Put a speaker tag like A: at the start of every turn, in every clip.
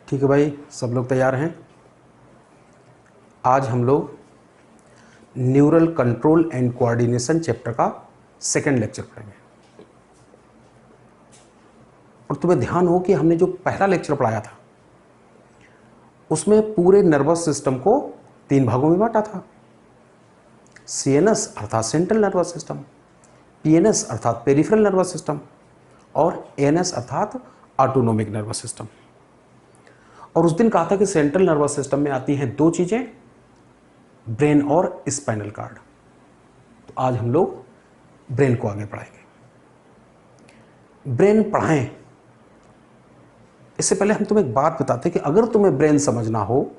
A: ठीक है भाई, सब लोग तैयार हैं। आज हम लोग neural control and coordination chapter का सेकंड लेक्चर पढ़ेंगे। और तुम्हें ध्यान हो कि हमने जो पहला लेक्चर पढ़ाया था उसमें पूरे नर्वस सिस्टम को 3 भागों में बांटा था। सीएनएस अर्थात सेंट्रल नर्वस सिस्टम, पीएनएस अर्थात पेरिफेरल नर्वस सिस्टम और एएनएस अर्थात ऑटोनोमिक नर्वस सिस्टम। और उस दिन कहा था कि सेंट्रल नर्वस सिस्टम में आती हैं 2 चीजें, ब्रेन और स्पाइनल कार्ड। तो आज हम लोग ब्रेन को आगे पढ़ाएंगे। ब्रेन पढ़ाएं इससे पहले हम तुम्हें एक बात बताते कि अगर तुम्हें ब्रेन समझना हो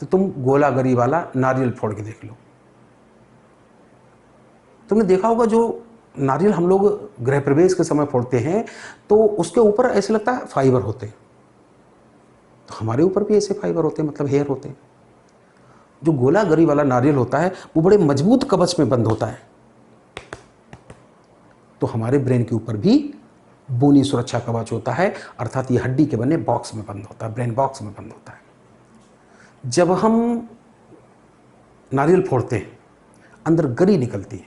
A: तो तुम गोला गरी वाला नारियल फोड़ के देख लो। तुमने देखा होगा जो नारियल हम लोग गृह प्रवेश के समय फोड़ते हैं तो उसके ऊपर ऐसे लगता है फाइबर होते हैं। तो हमारे ऊपर भी ऐसे फाइबर होते हैं, मतलब हेयर होते हैं। जो गोला गरी वाला नारियल होता है वो बड़े मजबूत कवच में बंद होता है। तो हमारे ब्रेन के ऊपर भी बोनी सुरक्षा कवच होता है, अर्थात ये हड्डी के बने बॉक्स में बंद होता है, ब्रेन बॉक्स में बंद होता है। जब हम नारियल फोड़ते हैं अंदर गरी निकलती है,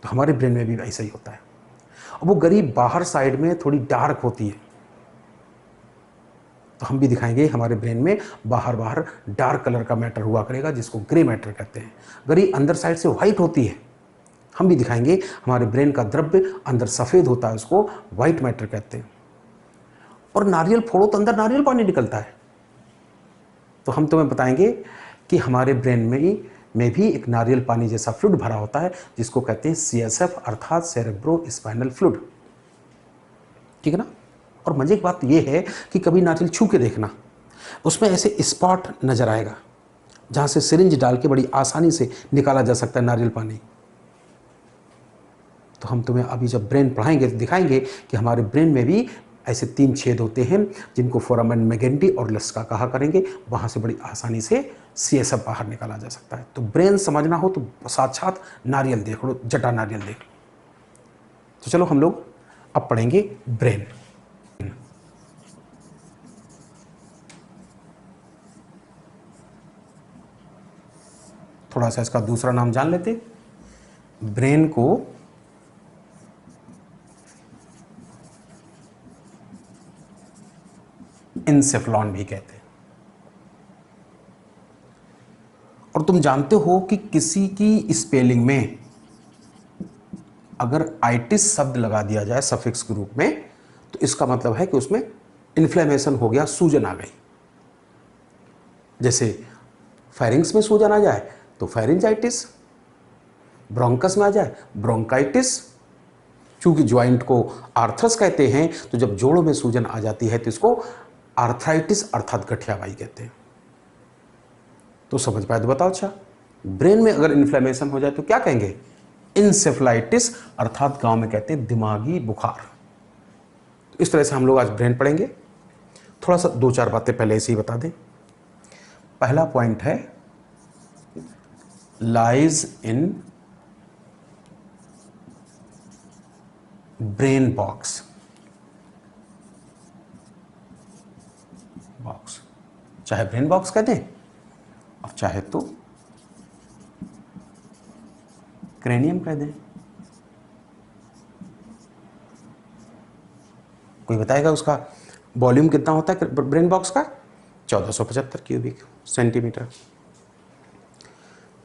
A: तो हमारे ब्रेन में भी ऐसा ही होता है। अब वो गरी बाहर साइड में थोड़ी डार्क होती है, तो हम भी दिखाएंगे हमारे ब्रेन में बाहर बाहर डार्क कलर का मैटर हुआ करेगा, जिसको ग्रे मैटर कहते हैं। गरी अंदर साइड से व्हाइट होती है, हम भी दिखाएंगे हमारे ब्रेन का द्रव्य अंदर सफ़ेद होता है, उसको व्हाइट मैटर कहते हैं। और नारियल फोड़ो तो अंदर नारियल पानी निकलता है। तो हम तुम्हें बताएंगे कि हमारे ब्रेन में भी एक नारियल पानी जैसा फ्लूइड भरा होता है, जिसको कहते हैं सीएसएफ अर्थात सेरेब्रो स्पाइनल फ्लूइड। ठीक है ना। और मजे की बात यह है कि कभी नारियल छू के देखना, उसमें ऐसे स्पॉट नजर आएगा जहां से सिरिंज डाल के बड़ी आसानी से निकाला जा सकता है नारियल पानी। तो हम तुम्हें अभी जब ब्रेन पढ़ाएंगे तो दिखाएंगे कि हमारे ब्रेन में भी ऐसे 3 छेद होते हैं, जिनको फोरामेन मैगेंटी और लस्का कहा करेंगे। वहाँ से बड़ी आसानी से सीएसएफ बाहर निकाला जा सकता है। तो ब्रेन समझना हो तो साक्षात नारियल देख लो, जटा नारियल देख लो। तो चलो हम लोग अब पढ़ेंगे ब्रेन। थोड़ा सा इसका दूसरा नाम जान लेते। ब्रेन को एन्सेफलॉन भी कहते हैं। और तुम जानते हो कि किसी की स्पेलिंग में अगर आइटिस शब्द लगा दिया जाए सफिक्स के रूप में, तो इसका मतलब है कि उसमें इन्फ्लेमेशन हो गया, सूजन आ गई। जैसे फेरिंग्स में सूजन आ जाए तो फेरिंजाइटिस, ब्रोंकस में आ जाए ब्रोंकाइटिस। चूंकि ज्वाइंट को आर्थ्रस कहते हैं, तो जब जोड़ों में सूजन आ जाती है तो इसको आर्थराइटिस अर्थात गठियाबाई कहते हैं। तो समझ पाए तो बताओ। अच्छा, ब्रेन में अगर इन्फ्लेमेशन हो जाए तो क्या कहेंगे? इंसेफ्लाइटिस अर्थात गांव में कहते हैं दिमागी बुखार। तो इस तरह से हम लोग आज ब्रेन पढ़ेंगे। थोड़ा सा 2-4 बातें पहले ऐसे ही बता दें। पहला पॉइंट है लाइज इन ब्रेन बॉक्स। चाहे ब्रेन बॉक्स कह दें और चाहे तो क्रेनियम कह दें। कोई बताएगा उसका वॉल्यूम कितना होता है ब्रेन बॉक्स का? 1475 क्यूबिक सेंटीमीटर।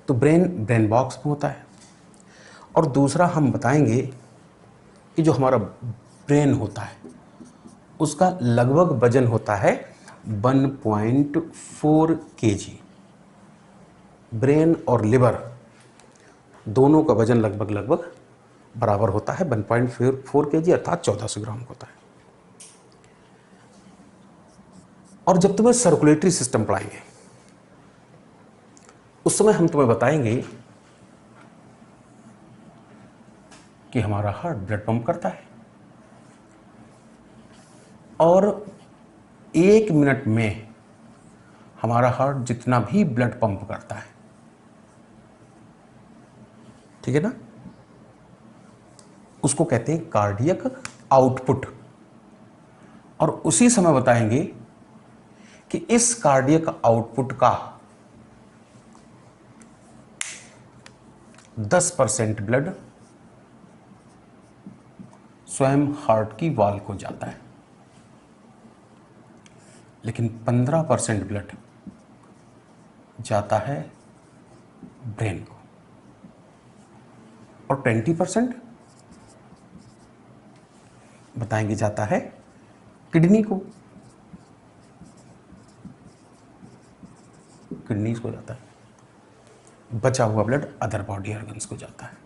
A: तो ब्रेन बॉक्स में होता है। और दूसरा हम बताएंगे कि जो हमारा ब्रेन होता है उसका लगभग वजन होता है 1.4 केजी। ब्रेन और लिवर दोनों का वजन लगभग बराबर होता है, 1.4 केजी अर्थात 1400 ग्राम होता है। और जब तुम्हें सर्कुलेटरी सिस्टम पढ़ाएंगे उस समय हम तुम्हें बताएंगे कि हमारा हार्ट ब्लड पंप करता है और 1 मिनट में हमारा हार्ट जितना भी ब्लड पंप करता है, ठीक है ना, उसको कहते हैं कार्डियक आउटपुट। और उसी समय बताएंगे कि इस कार्डियक आउटपुट का 10% ब्लड स्वयं हार्ट की वॉल को जाता है, लेकिन 15% ब्लड जाता है ब्रेन को, और 20% बताएंगे जाता है किडनी को। किडनीज को जाता है, बचा हुआ ब्लड अदर बॉडी ऑर्गन्स को जाता है।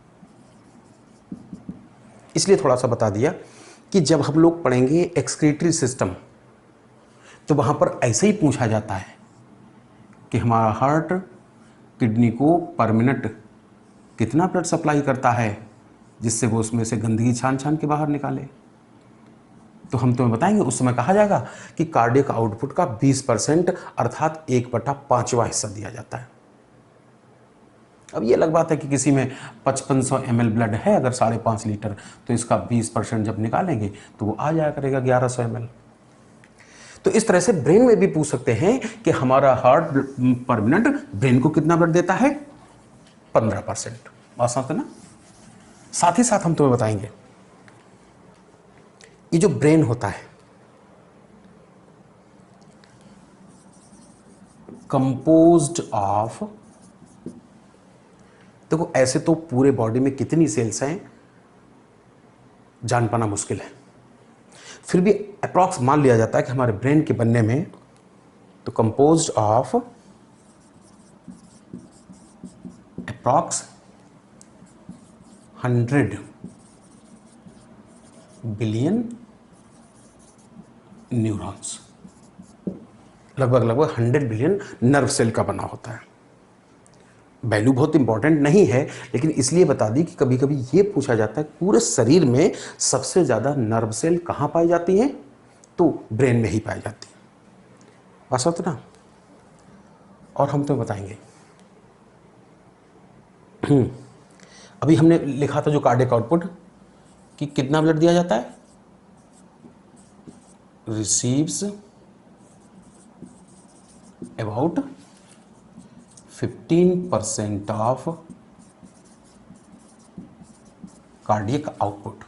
A: इसलिए थोड़ा सा बता दिया कि जब हम लोग पढ़ेंगे एक्सक्रीटरी सिस्टम तो वहां पर ऐसे ही पूछा जाता है कि हमारा हार्ट किडनी को पर मिनट कितना ब्लड सप्लाई करता है, जिससे वो उसमें से गंदगी छान छान के बाहर निकाले। तो हम तुम्हें बताएंगे, उस समय कहा जाएगा कि कार्डियक आउटपुट का 20% अर्थात 1/5वां हिस्सा दिया जाता है। अब ये अलग बात है कि किसी में 5500 ml ब्लड है अगर 5.5 लीटर, तो इसका 20% जब निकालेंगे तो वो आ जाया करेगा 1100 ml। तो इस तरह से ब्रेन में भी पूछ सकते हैं कि हमारा हार्ट पर मिनट ब्रेन को कितना ब्लड देता है, 15%। बात समझते ना। साथ ही साथ हम तुम्हें बताएंगे ये जो ब्रेन होता है कंपोज्ड ऑफ, देखो ऐसे तो पूरे बॉडी में कितनी सेल्स हैं जान पाना मुश्किल है, फिर भी अप्रॉक्स मान लिया जाता है कि हमारे ब्रेन के बनने में तो composed of approx 100 billion neurons, लगभग 100 बिलियन नर्व सेल का बना होता है। वैल्यू बहुत इंपॉर्टेंट नहीं है, लेकिन इसलिए बता दी कि कभी कभी ये पूछा जाता है पूरे शरीर में सबसे ज़्यादा नर्व सेल कहाँ पाई जाती हैं, तो ब्रेन में ही पाई जाती है। बात समझते ना। और हम तो बताएंगे अभी हमने लिखा था जो कार्डियक आउटपुट कि कितना ब्लड दिया जाता है, receives about 15% of cardiac output,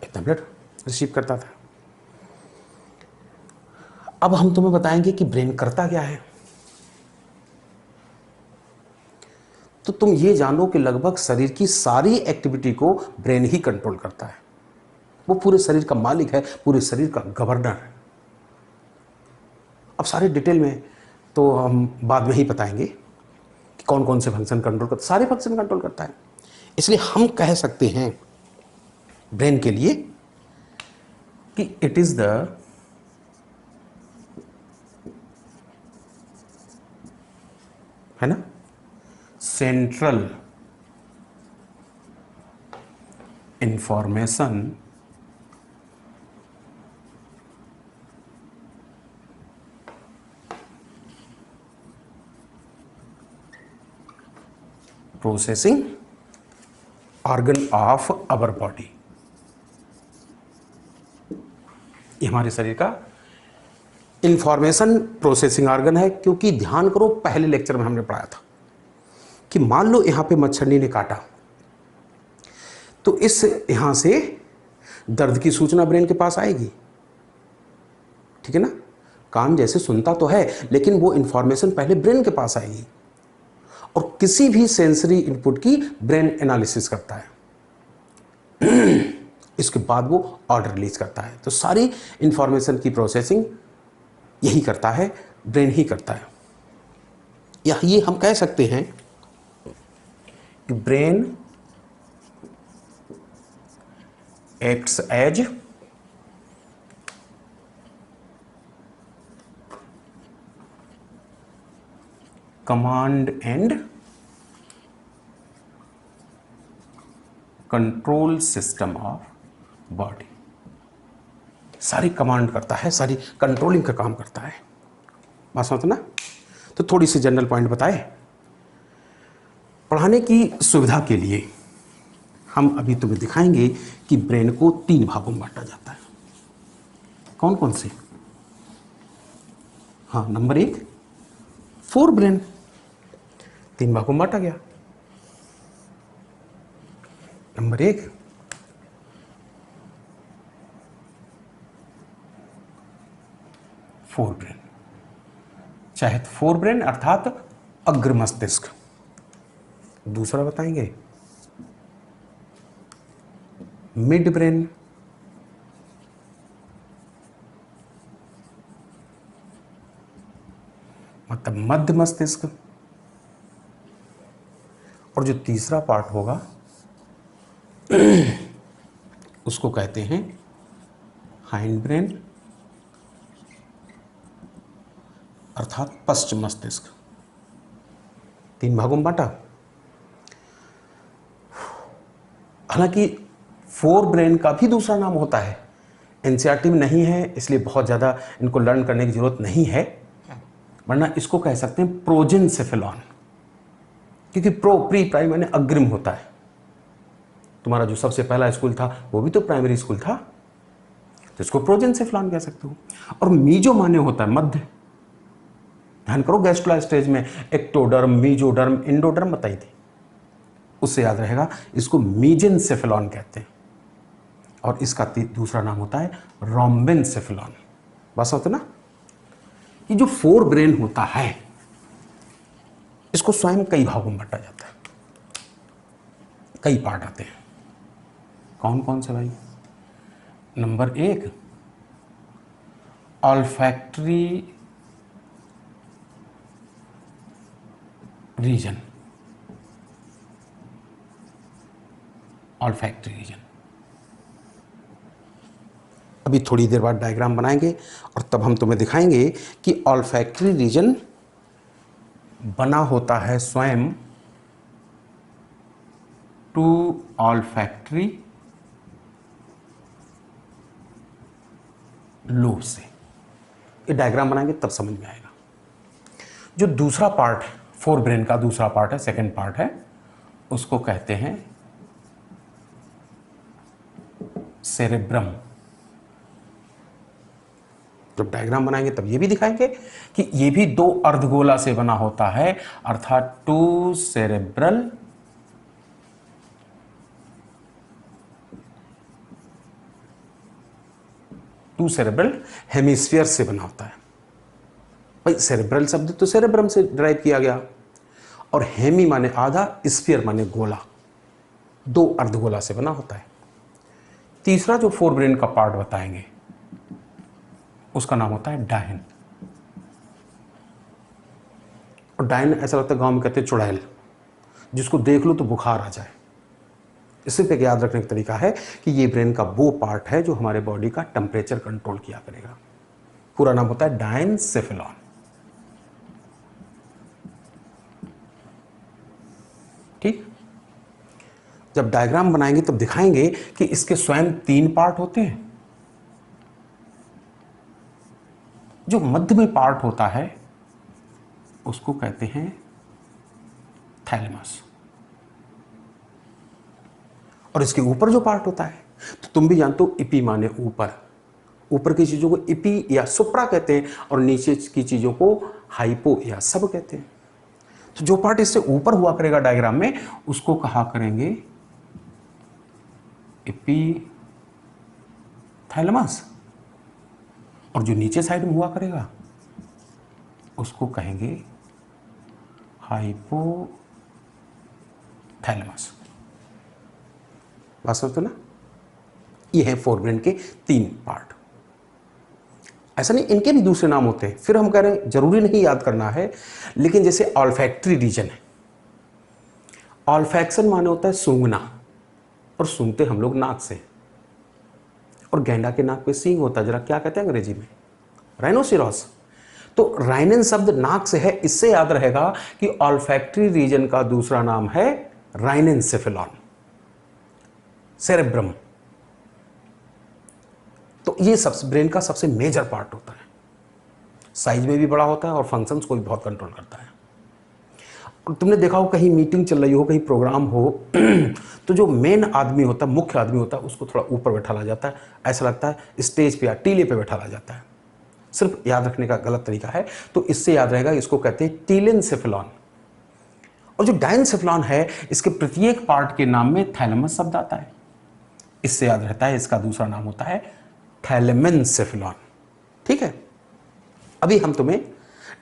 A: इतना ब्लड रिसीव करता था। अब हम तुम्हें बताएंगे कि ब्रेन करता क्या है। तो तुम ये जानो कि लगभग शरीर की सारी एक्टिविटी को ब्रेन ही कंट्रोल करता है। वो पूरे शरीर का मालिक है, पूरे शरीर का गवर्नर है। अब सारे डिटेल में तो हम बाद में ही बताएंगे कि कौन कौन से फंक्शन कंट्रोल करता है। सारे फंक्शन कंट्रोल करता है। इसलिए हम कह सकते हैं ब्रेन के लिए कि इट इज द है ना central information processing organ of our body. ये हमारे शरीर का इंफॉर्मेशन प्रोसेसिंग ऑर्गन है। क्योंकि ध्यान करो, पहले लेक्चर में हमने पढ़ाया था कि मान लो यहां पे मच्छरनी ने काटा, तो इस यहां से दर्द की सूचना ब्रेन के पास आएगी, ठीक है ना। कान जैसे सुनता तो है, लेकिन वो इंफॉर्मेशन पहले ब्रेन के पास आएगी, और किसी भी सेंसरी इनपुट की ब्रेन एनालिसिस करता है। इसके बाद वो ऑर्डर रिलीज करता है। तो सारी इंफॉर्मेशन की प्रोसेसिंग यही करता है, ब्रेन ही करता है। या ये हम कह सकते हैं कि brain acts as command and control system of body. सारी कमांड करता है, सारी कंट्रोलिंग का काम करता है। बात समझना। तो थोड़ी सी जनरल पॉइंट बताए पढ़ाने की सुविधा के लिए। हम अभी तुम्हें दिखाएंगे कि ब्रेन को 3 भागों में बांटा जाता है। कौन कौन से? हाँ, नंबर 1 फोर ब्रेन, 3 भागों में बांटा गया। नंबर 1 फोर ब्रेन, चाहे फोर ब्रेन अर्थात अग्र मस्तिष्क। दूसरा बताएंगे मिड ब्रेन, मतलब मध्य मस्तिष्क। और जो तीसरा पार्ट होगा उसको कहते हैं हाइंड ब्रेन अर्थात पश्च मस्तिष्क। 3 भागों में बांटा। हालांकि फोर ब्रेन का भी दूसरा नाम होता है, एनसीईआरटी में नहीं है, इसलिए बहुत ज़्यादा इनको लर्न करने की जरूरत नहीं है, वरना इसको कह सकते हैं प्रोजेनसेफेलॉन, क्योंकि प्री प्राइमरी माने अग्रिम होता है। तुम्हारा जो सबसे पहला स्कूल था वो भी तो प्राइमरी स्कूल था, तो इसको प्रोजेनसेफेलॉन कह सकते हो। और मीजो माने होता है मध्य। ध्यान करो, गैस्ट्रोला स्टेज में एक्टोडर्म, मीजोडर्म, इंडोडर्म बताई थी, उससे याद रहेगा। इसको मीजेनसेफेलॉन कहते हैं। और इसका दूसरा नाम होता है रोम्बेनसेफेलॉन। बस होता ना, ये जो फोर ब्रेन होता है इसको स्वयं कई भागों में बांटा जाता है, कई पार्ट आते हैं। कौन कौन से भाई? नंबर 1 ऑल्फैक्टरी रीजन, ऑल्फैक्टरी रीजन। अभी थोड़ी देर बाद डायग्राम बनाएंगे और तब हम तुम्हें दिखाएंगे कि ऑल्फैक्टरी रीजन बना होता है स्वयं टू ऑल्फैक्टरी लोब से। ये डायग्राम बनाएंगे तब समझ में आएगा। जो दूसरा पार्ट फोर ब्रेन का दूसरा पार्ट है, सेकंड पार्ट है, उसको कहते हैं सेरेब्रम। जब डायग्राम बनाएंगे तब ये भी दिखाएंगे कि ये भी 2 अर्धगोला से बना होता है, अर्थात टू सेरेब्रल हेमिस्फीयर से बना होता है। भाई सेरेब्रल शब्द तो सेरेब्रम से ड्राइव किया गया, और हेमी माने आधा, स्फीयर माने गोला, 2 अर्धगोला से बना होता है। तीसरा जो फोर ब्रेन का पार्ट बताएंगे उसका नाम होता है डायन। और डायन ऐसा लगता है गांव में कहते हैं चुड़ैल, जिसको देख लो तो बुखार आ जाए। इसी पे याद रखने का तरीका है कि ये ब्रेन का वो पार्ट है जो हमारे बॉडी का टेम्परेचर कंट्रोल किया करेगा। पूरा नाम होता है डायनसेफेलॉन। ठीक, जब डायग्राम बनाएंगे तब दिखाएंगे कि इसके स्वयं 3 पार्ट होते हैं। जो मध्य में पार्ट होता है उसको कहते हैं थैलेमस, और इसके ऊपर जो पार्ट होता है तो तुम भी जानते हो, इपी माने ऊपर, ऊपर की चीजों को इपी या सुप्रा कहते हैं, और नीचे की चीजों को हाइपो या सब कहते हैं। तो जो पार्ट इससे ऊपर हुआ करेगा डायग्राम में उसको कहा करेंगे इपी थैलेमस, और जो नीचे साइड में हुआ करेगा उसको कहेंगे हाइपोथैलेमस। बात समझते ना? ये है फोर ब्रेन के 3 पार्ट। ऐसा नहीं, इनके भी दूसरे नाम होते हैं, फिर हम कह रहे हैं जरूरी नहीं याद करना है। लेकिन जैसे ऑल्फैक्टरी रीजन है, ऑल्फैक्शन माने होता है सूंघना, और सूंघते हम लोग नाक से, और गैंडा के नाक पे सींग होता है, जरा क्या कहते हैं अंग्रेजी में? राइनोसिरोस। तो राइनन शब्द नाक से है, इससे याद रहेगा कि ऑल्फैक्टरी रीजन का दूसरा नाम है राइनेन्सेफेलॉन, सेरेब्रम। तो ये ब्रेन का सबसे मेजर पार्ट होता है, साइज में भी बड़ा होता है और फंक्शंस को भी बहुत कंट्रोल करता है। और तुमने देखा हो कहीं मीटिंग चल रही हो, कहीं प्रोग्राम हो तो जो मेन आदमी होता है, मुख्य आदमी होता है, उसको थोड़ा ऊपर बैठा ला जाता है, ऐसा लगता है स्टेज पे या टीले पे बैठा ला जाता है। सिर्फ याद रखने का गलत तरीका है, तो इससे याद रहेगा, इसको कहते हैं टीलेनसेफेलॉन। और जो डायनसेफेलॉन है, इसके प्रत्येक पार्ट के नाम में थैलेमस शब्द आता है, इससे याद रहता है इसका दूसरा नाम होता है थैलेमेनसेफेलॉन। ठीक है, अभी हम तुम्हें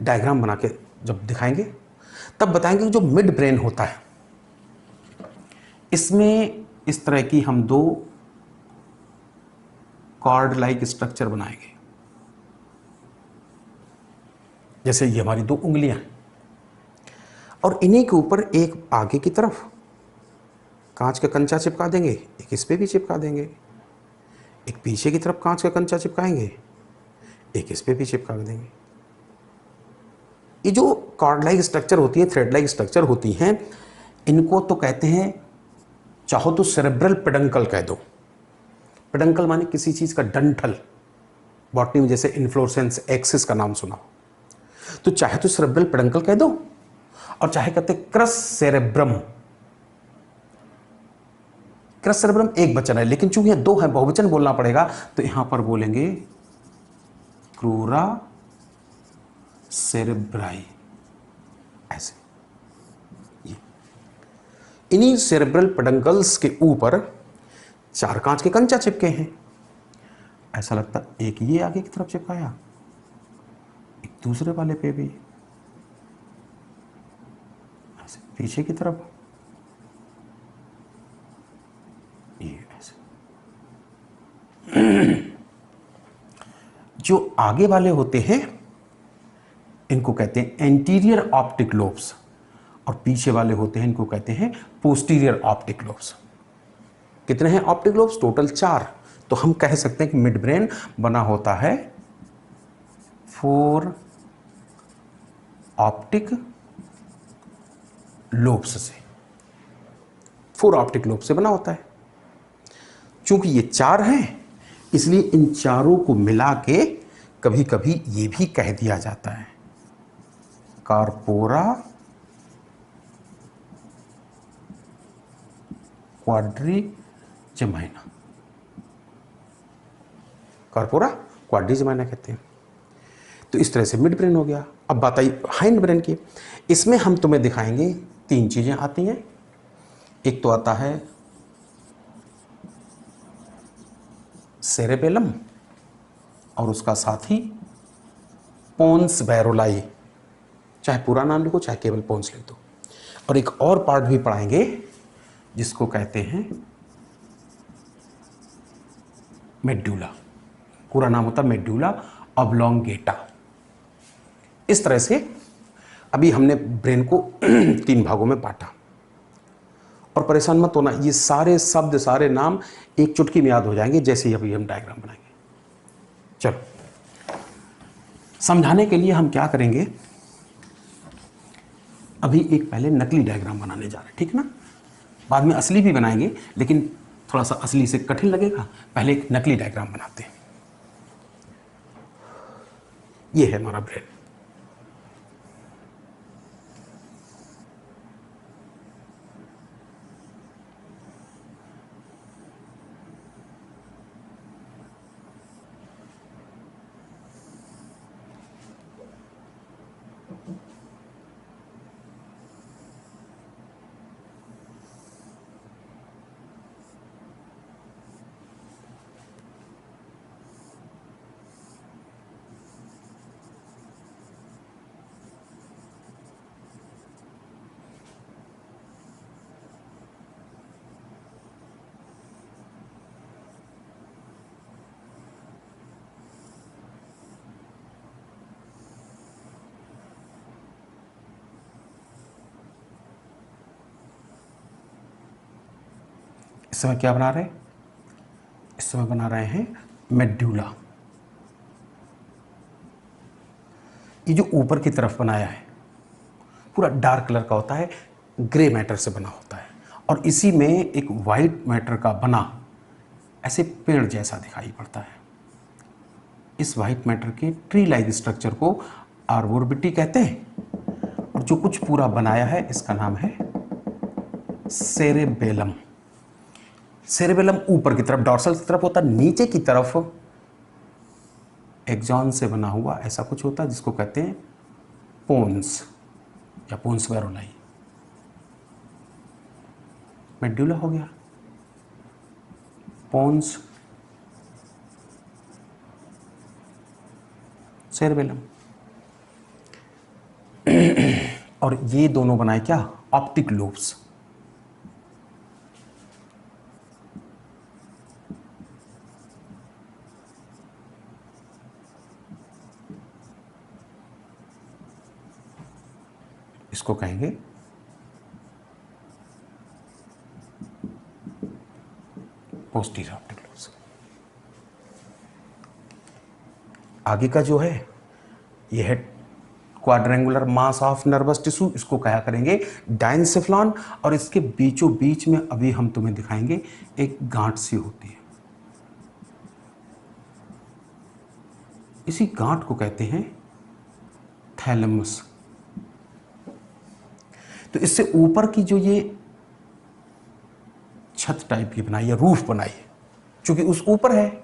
A: डायग्राम बना के जब दिखाएंगे तब बताएंगे कि जो मिड ब्रेन होता है, इसमें इस तरह की हम दो कॉर्ड लाइक स्ट्रक्चर बनाएंगे। जैसे ये हमारी दो उंगलियां हैं और इन्हीं के ऊपर एक आगे की तरफ कांच का कंचा चिपका देंगे, एक इस पे भी चिपका देंगे, एक पीछे की तरफ कांच का कंचा चिपकाएंगे, एक इस पे भी चिपका देंगे। ये जो कॉर्ड लाइक स्ट्रक्चर होती है, थ्रेड लाइक स्ट्रक्चर होती हैं, इनको तो कहते हैं, चाहो तो सेरेब्रल पेडंकल कह दो। पेडंकल माने किसी चीज का डंठल, बॉटनी में जैसे इन्फ्लोरेसेंस एक्सिस का नाम सुना, तो चाहे तो सेरेब्रल पेडंकल कह दो और चाहे कहते क्रस सेरेब्रम। क्रस सेरेब्रम एक वचन है, लेकिन चूंकि यहां दो है, बहुवचन बोलना पड़ेगा, तो यहां पर बोलेंगे क्रूरा सेरेब्राई, ऐसे। इन्हीं सेरेब्रल पेडंकल्स के ऊपर चार कांच के कंचा चिपके हैं। ऐसा लगता है एक ये आगे की तरफ चिपकाया, एक दूसरे वाले पे भी, ऐसे पीछे की तरफ, ये ऐसे। जो आगे वाले होते हैं इनको कहते हैं एंटीरियर ऑप्टिक लोब्स, और पीछे वाले होते हैं इनको कहते हैं पोस्टीरियर ऑप्टिक लोब्स। कितने हैं ऑप्टिक लोब्स? टोटल 4। तो हम कह सकते हैं कि मिड ब्रेन बना होता है 4 ऑप्टिक लोब्स से, 4 ऑप्टिक लोब से बना होता है। चूंकि ये 4 हैं, इसलिए इन चारों को मिला के कभी कभी ये भी कह दिया जाता है कार्पोरा क्वाड्रिजेमाइना। कार्पोरा क्वाड्रिजेमाइना कहते हैं। तो इस तरह से मिड ब्रेन हो गया। अब बात आई हाइंड ब्रेन की। इसमें हम तुम्हें दिखाएंगे 3 चीजें आती हैं। एक तो आता है सेरेबेलम और उसका साथी पोन्स बैरोलाई, चाहे पूरा नाम लिखो चाहे केवल पोन्स लिख दो। और एक और पार्ट भी पढ़ाएंगे जिसको कहते हैं मेड्यूला, पूरा नाम होता है मेड्यूला ऑब्लोंगेटा। इस तरह से अभी हमने ब्रेन को 3 भागों में बांटा। और परेशान मत होना, ये सारे शब्द सारे नाम एक चुटकी में याद हो जाएंगे जैसे ही अभी हम डायग्राम बनाएंगे। चलो समझाने के लिए हम क्या करेंगे, अभी एक पहले नकली डायग्राम बनाने जा रहे हैं, ठीक है ना? बाद में असली भी बनाएंगे, लेकिन थोड़ा सा असली से कठिन लगेगा। पहले एक नकली डायग्राम बनाते हैं। ये है हमारा ब्रेन। इस समय क्या बना रहे हैं? इस समय बना रहे हैं मेड्यूला। ये जो ऊपर की तरफ बनाया है पूरा डार्क कलर का होता है, ग्रे मैटर से बना होता है, और इसी में एक वाइट मैटर का बना ऐसे पेड़ जैसा दिखाई पड़ता है। इस वाइट मैटर के ट्री लाइक स्ट्रक्चर को आर्बोरबिटी कहते हैं। और जो कुछ पूरा बनाया है इसका नाम है सेरेबेलम। सेरेबेलम ऊपर की तरफ डॉर्सल की तरफ होता है, नीचे की तरफ एक्सॉन से बना हुआ ऐसा कुछ होता है जिसको कहते हैं पोन्स या पोन्स वेरोलाई। मेडुला हो गया, पोन्स, सेरेबेलम। और ये दोनों बनाए क्या, ऑप्टिक लोब्स। इसको कहेंगे पोस्टीरियर ऑप्टिक लोब्स। आगे का जो है ये है quadrangular mass of nervous tissue, इसको कहा करेंगे डायनसेफ्लॉन। और इसके बीचों बीच में अभी हम तुम्हें दिखाएंगे एक गांठ सी होती है, इसी गांठ को कहते हैं थैलेमस। तो इससे ऊपर की जो ये छत टाइप की बनाई है, रूफ बनाई है, चूंकि उस ऊपर है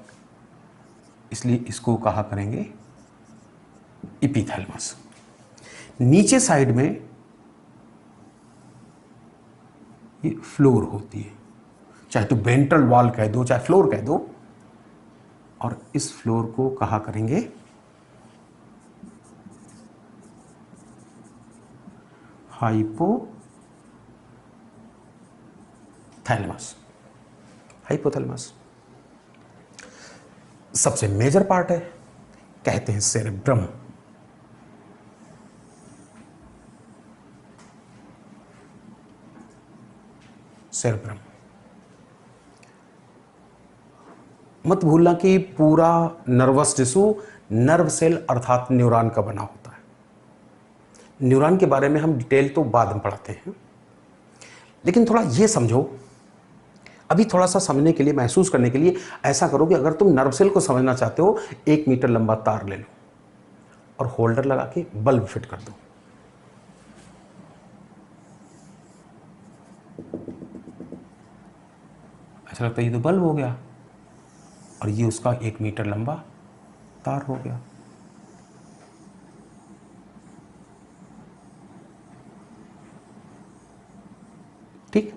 A: इसलिए इसको कहा करेंगे इपीथैलेमस। नीचे साइड में ये फ्लोर होती है, चाहे तो वेंट्रल वॉल कह दो चाहे फ्लोर कह दो, और इस फ्लोर को कहा करेंगे हाइपोथैलेमस। हाइपोथैलेमस सबसे मेजर पार्ट है, कहते हैं सेरेब्रम। सेरेब्रम मत भूलना कि पूरा नर्वस टिश्यू नर्व सेल अर्थात न्यूरॉन का बना होता है। न्यूरॉन के बारे में हम डिटेल तो बाद में पढ़ाते हैं, लेकिन थोड़ा ये समझो, अभी थोड़ा सा समझने के लिए, महसूस करने के लिए ऐसा करो कि अगर तुम नर्व सेल को समझना चाहते हो, 1 मीटर लंबा तार ले लो और होल्डर लगा के बल्ब फिट कर दो। ऐसा लगता है ये तो बल्ब हो गया, और ये उसका 1 मीटर लंबा तार हो गया। ठीक,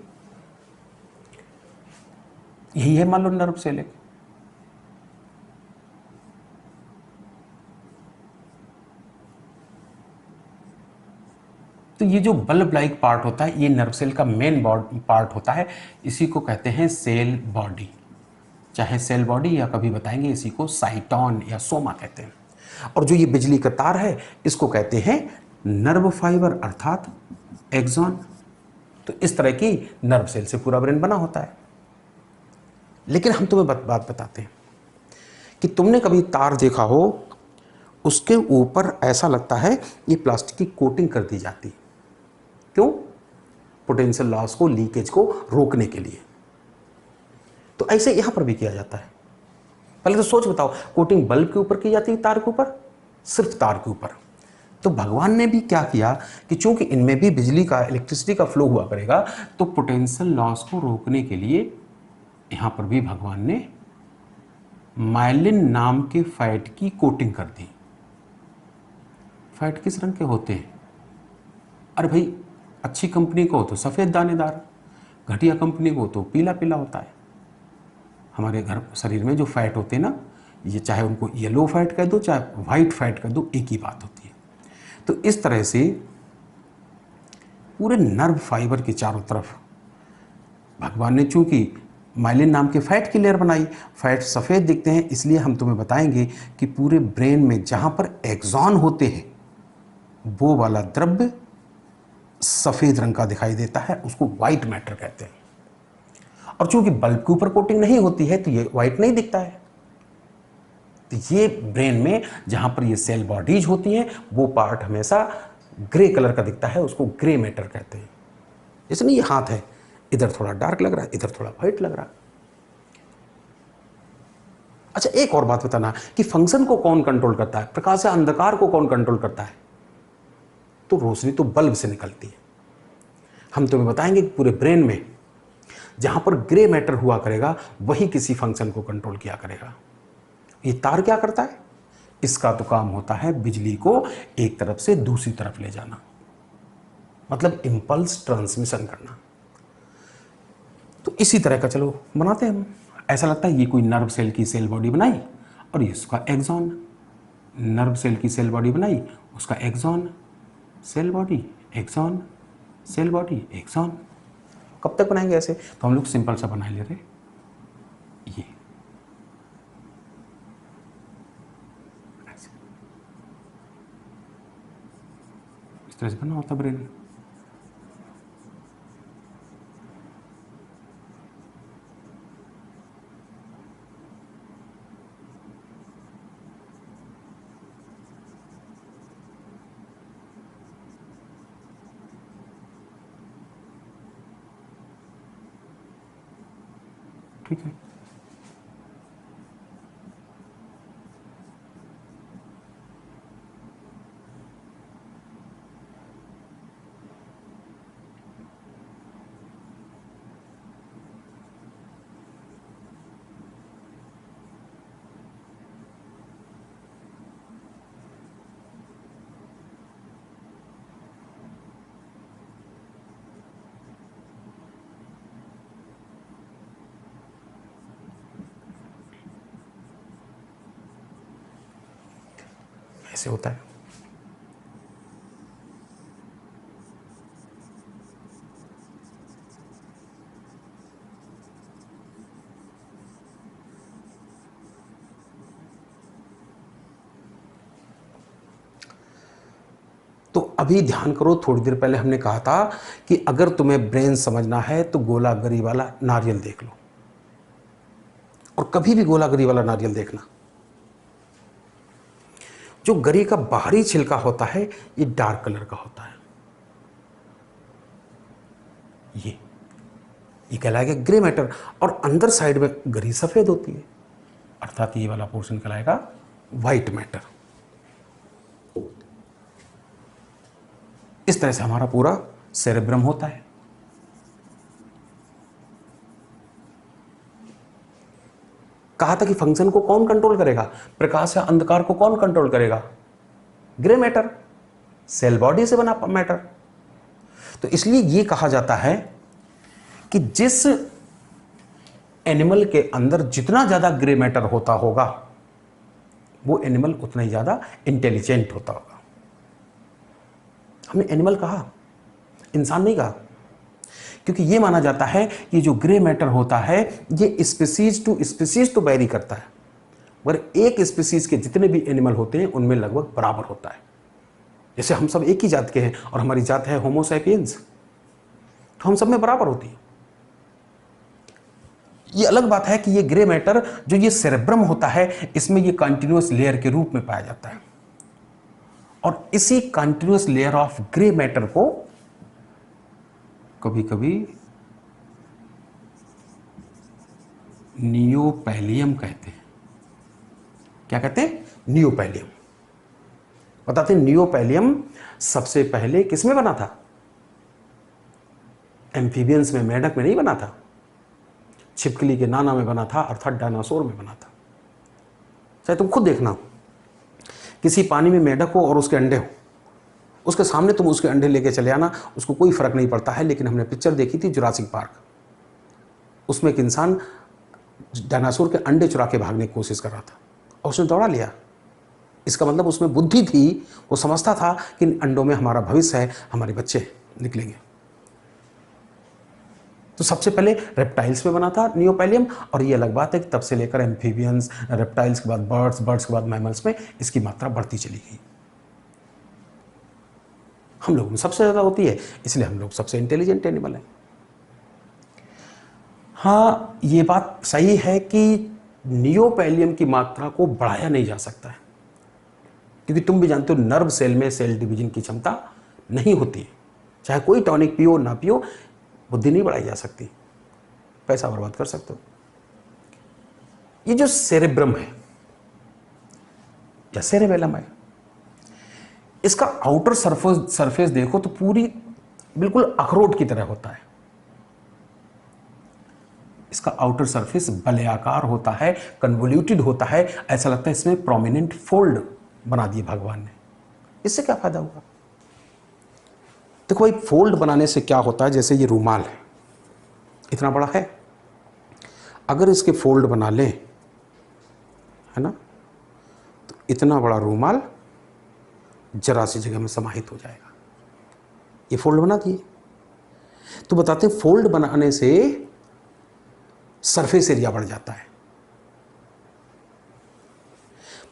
A: यही है मान लो नर्व सेल एक। तो ये जो बल्ब लाइक पार्ट होता है ये नर्व सेल का मेन पार्ट होता है, इसी को कहते हैं सेल बॉडी, चाहे सेल बॉडी या कभी बताएंगे इसी को साइटॉन या सोमा कहते हैं। और जो ये बिजली का तार है इसको कहते हैं नर्व फाइबर अर्थात एक्सॉन। तो इस तरह की नर्व सेल से पूरा ब्रेन बना होता है। लेकिन हम तुम्हें बात बताते हैं कि तुमने कभी तार देखा हो, उसके ऊपर ऐसा लगता है ये प्लास्टिक की कोटिंग कर दी जाती। क्यों? पोटेंशियल लॉस को, लीकेज को रोकने के लिए। तो ऐसे यहां पर भी किया जाता है। पहले तो सोच बताओ, कोटिंग बल्ब के ऊपर की जाती है, तार के ऊपर, सिर्फ तार के ऊपर। तो भगवान ने भी क्या किया कि चूंकि इनमें भी बिजली का, इलेक्ट्रिसिटी का फ्लो हुआ करेगा, तो पोटेंशियल लॉस को रोकने के लिए यहां पर भी भगवान ने माइलिन नाम के फैट की कोटिंग कर दी। फैट किस रंग के होते हैं? अरे भाई, अच्छी कंपनी को तो सफ़ेद दानेदार, घटिया कंपनी को तो पीला पीला होता है। हमारे घर शरीर में जो फैट होते हैं ना, ये चाहे उनको येलो फैट कह दो चाहे वाइट फैट कह दो, एक ही बात होती है। तो इस तरह से पूरे नर्व फाइबर के चारों तरफ भगवान ने चूंकि माइलिन नाम के फैट की लेयर बनाई, फैट सफ़ेद दिखते हैं, इसलिए हम तुम्हें बताएंगे कि पूरे ब्रेन में जहाँ पर एक्सॉन होते हैं वो वाला द्रव्य सफ़ेद रंग का दिखाई देता है, उसको वाइट मैटर कहते हैं। और चूंकि बल्ब के ऊपर कोटिंग नहीं होती है तो ये वाइट नहीं दिखता है। तो ये ब्रेन में जहाँ पर ये सेल बॉडीज होती हैं वो पार्ट हमेशा ग्रे कलर का दिखता है, उसको ग्रे मैटर कहते हैं। जैसे नहीं, ये हाथ है, इधर थोड़ा डार्क लग रहा है, इधर थोड़ा वाइट लग रहा है। अच्छा, एक और बात बताना कि फंक्शन को कौन कंट्रोल करता है, प्रकाश या अंधकार को कौन कंट्रोल करता है? तो रोशनी तो बल्ब से निकलती है। हम तुम्हें बताएंगे कि पूरे ब्रेन में जहां पर ग्रे मैटर हुआ करेगा वही किसी फंक्शन को कंट्रोल किया करेगा। ये तार क्या करता है? इसका तो काम होता है बिजली को एक तरफ से दूसरी तरफ ले जाना, मतलब इंपल्स ट्रांसमिशन करना। तो इसी तरह का चलो बनाते हैं हम। ऐसा लगता है ये कोई नर्व सेल की सेल बॉडी बनाई और ये उसका एक्सॉन, नर्व सेल की सेल बॉडी बनाई, उसका axon cell body, axon cell body, axon. कब तक बनाएंगे ऐसे? तो हम लोग सिंपल सा बना ले रहे, ये ऐसे इस तरह से बना होता ब्रेन। ठीक है, ऐसे होता है। तो अभी ध्यान करो, थोड़ी देर पहले हमने कहा था कि अगर तुम्हें ब्रेन समझना है तो गोलागरी वाला नारियल देख लो, और कभी भी गोलागरी वाला नारियल देखना। जो गरी का बाहरी छिलका होता है ये डार्क कलर का होता है, ये कहलाएगा ग्रे मैटर, और अंदर साइड में गरी सफेद होती है, अर्थात ये वाला पोर्शन कहलाएगा व्हाइट मैटर। इस तरह से हमारा पूरा सेरेब्रम होता है। कहा था कि फंक्शन को कौन कंट्रोल करेगा? प्रकाश या अंधकार को कौन कंट्रोल करेगा? ग्रे मैटर, सेल बॉडी से बना मैटर। तो इसलिए यह कहा जाता है कि जिस एनिमल के अंदर जितना ज्यादा ग्रे मैटर होता होगा वो एनिमल उतना ही ज्यादा इंटेलिजेंट होता होगा। हमने एनिमल कहा, इंसान नहीं कहा, क्योंकि यह माना जाता है कि जो ग्रे मैटर होता है ये स्पीसीज टू स्पीसीज तो वेरी करता है, मगर एक स्पीसीज के जितने भी एनिमल होते हैं उनमें लगभग बराबर होता है। जैसे हम सब एक ही जात के हैं और हमारी जात है होमो सैपियंस, तो हम सब में बराबर होती है। ये अलग बात है कि ये ग्रे मैटर जो ये सेरेब्रम होता है इसमें ये कंटिन्यूअस लेयर के रूप में पाया जाता है, और इसी continuous layer of grey matter को कभी कभी नियोपैलियम कहते हैं। क्या कहते हैं? नियोपैलियम। बताते हैं नियोपैलियम सबसे पहले किसमें बना था? एम्फीबियंस में, मेंढक में नहीं बना था, छिपकली के नाना में बना था, अर्थात डायनासोर में बना था। चाहे तुम खुद देखना, किसी पानी में मेंढक हो और उसके अंडे हो, उसके सामने तुम उसके अंडे लेके चले आना, उसको कोई फर्क नहीं पड़ता है। लेकिन हमने पिक्चर देखी थी जुरासिक पार्क, उसमें एक इंसान डायनासोर के अंडे चुरा के भागने की कोशिश कर रहा था और उसने दौड़ा लिया। इसका मतलब उसमें बुद्धि थी, वो समझता था कि इन अंडों में हमारा भविष्य है, हमारे बच्चे निकलेंगे। तो सबसे पहले रेप्टाइल्स में बना था नियोपैलियम, और ये अलग बात है कि तब से लेकर एम्फीबियंस, रेप्टाइल्स के बाद बर्ड्स, बर्ड्स के बाद मैमल्स में इसकी मात्रा बढ़ती चली गई। हम लोग में सबसे ज़्यादा होती है, इसलिए हम लोग सबसे इंटेलिजेंट एनिमल हैं। हाँ, ये बात सही है कि नियोपैलियम की मात्रा को बढ़ाया नहीं जा सकता है, क्योंकि तुम भी जानते हो नर्व सेल में सेल डिवीजन की क्षमता नहीं होती है। चाहे कोई टॉनिक पियो ना पियो, बुद्धि नहीं बढ़ाई जा सकती, पैसा बर्बाद कर सकते हो। ये जो सेरेब्रम है या सेरेबेलम है, इसका आउटर सरफेस देखो तो पूरी बिल्कुल अखरोट की तरह होता है। इसका आउटर सरफेस वलयाकार होता है, कन्वोल्यूटेड होता है, ऐसा लगता है इसमें प्रोमिनेंट फोल्ड बना दिए भगवान ने। इससे क्या फायदा हुआ? देखो भाई, फोल्ड बनाने से क्या होता है, जैसे ये रूमाल है, इतना बड़ा है, अगर इसके फोल्ड बना लें, है ना, तो इतना बड़ा रूमाल जरा सी जगह में समाहित हो जाएगा। ये फोल्ड बना दिए, तो बताते हैं फोल्ड बनाने से सरफेस एरिया बढ़ जाता है।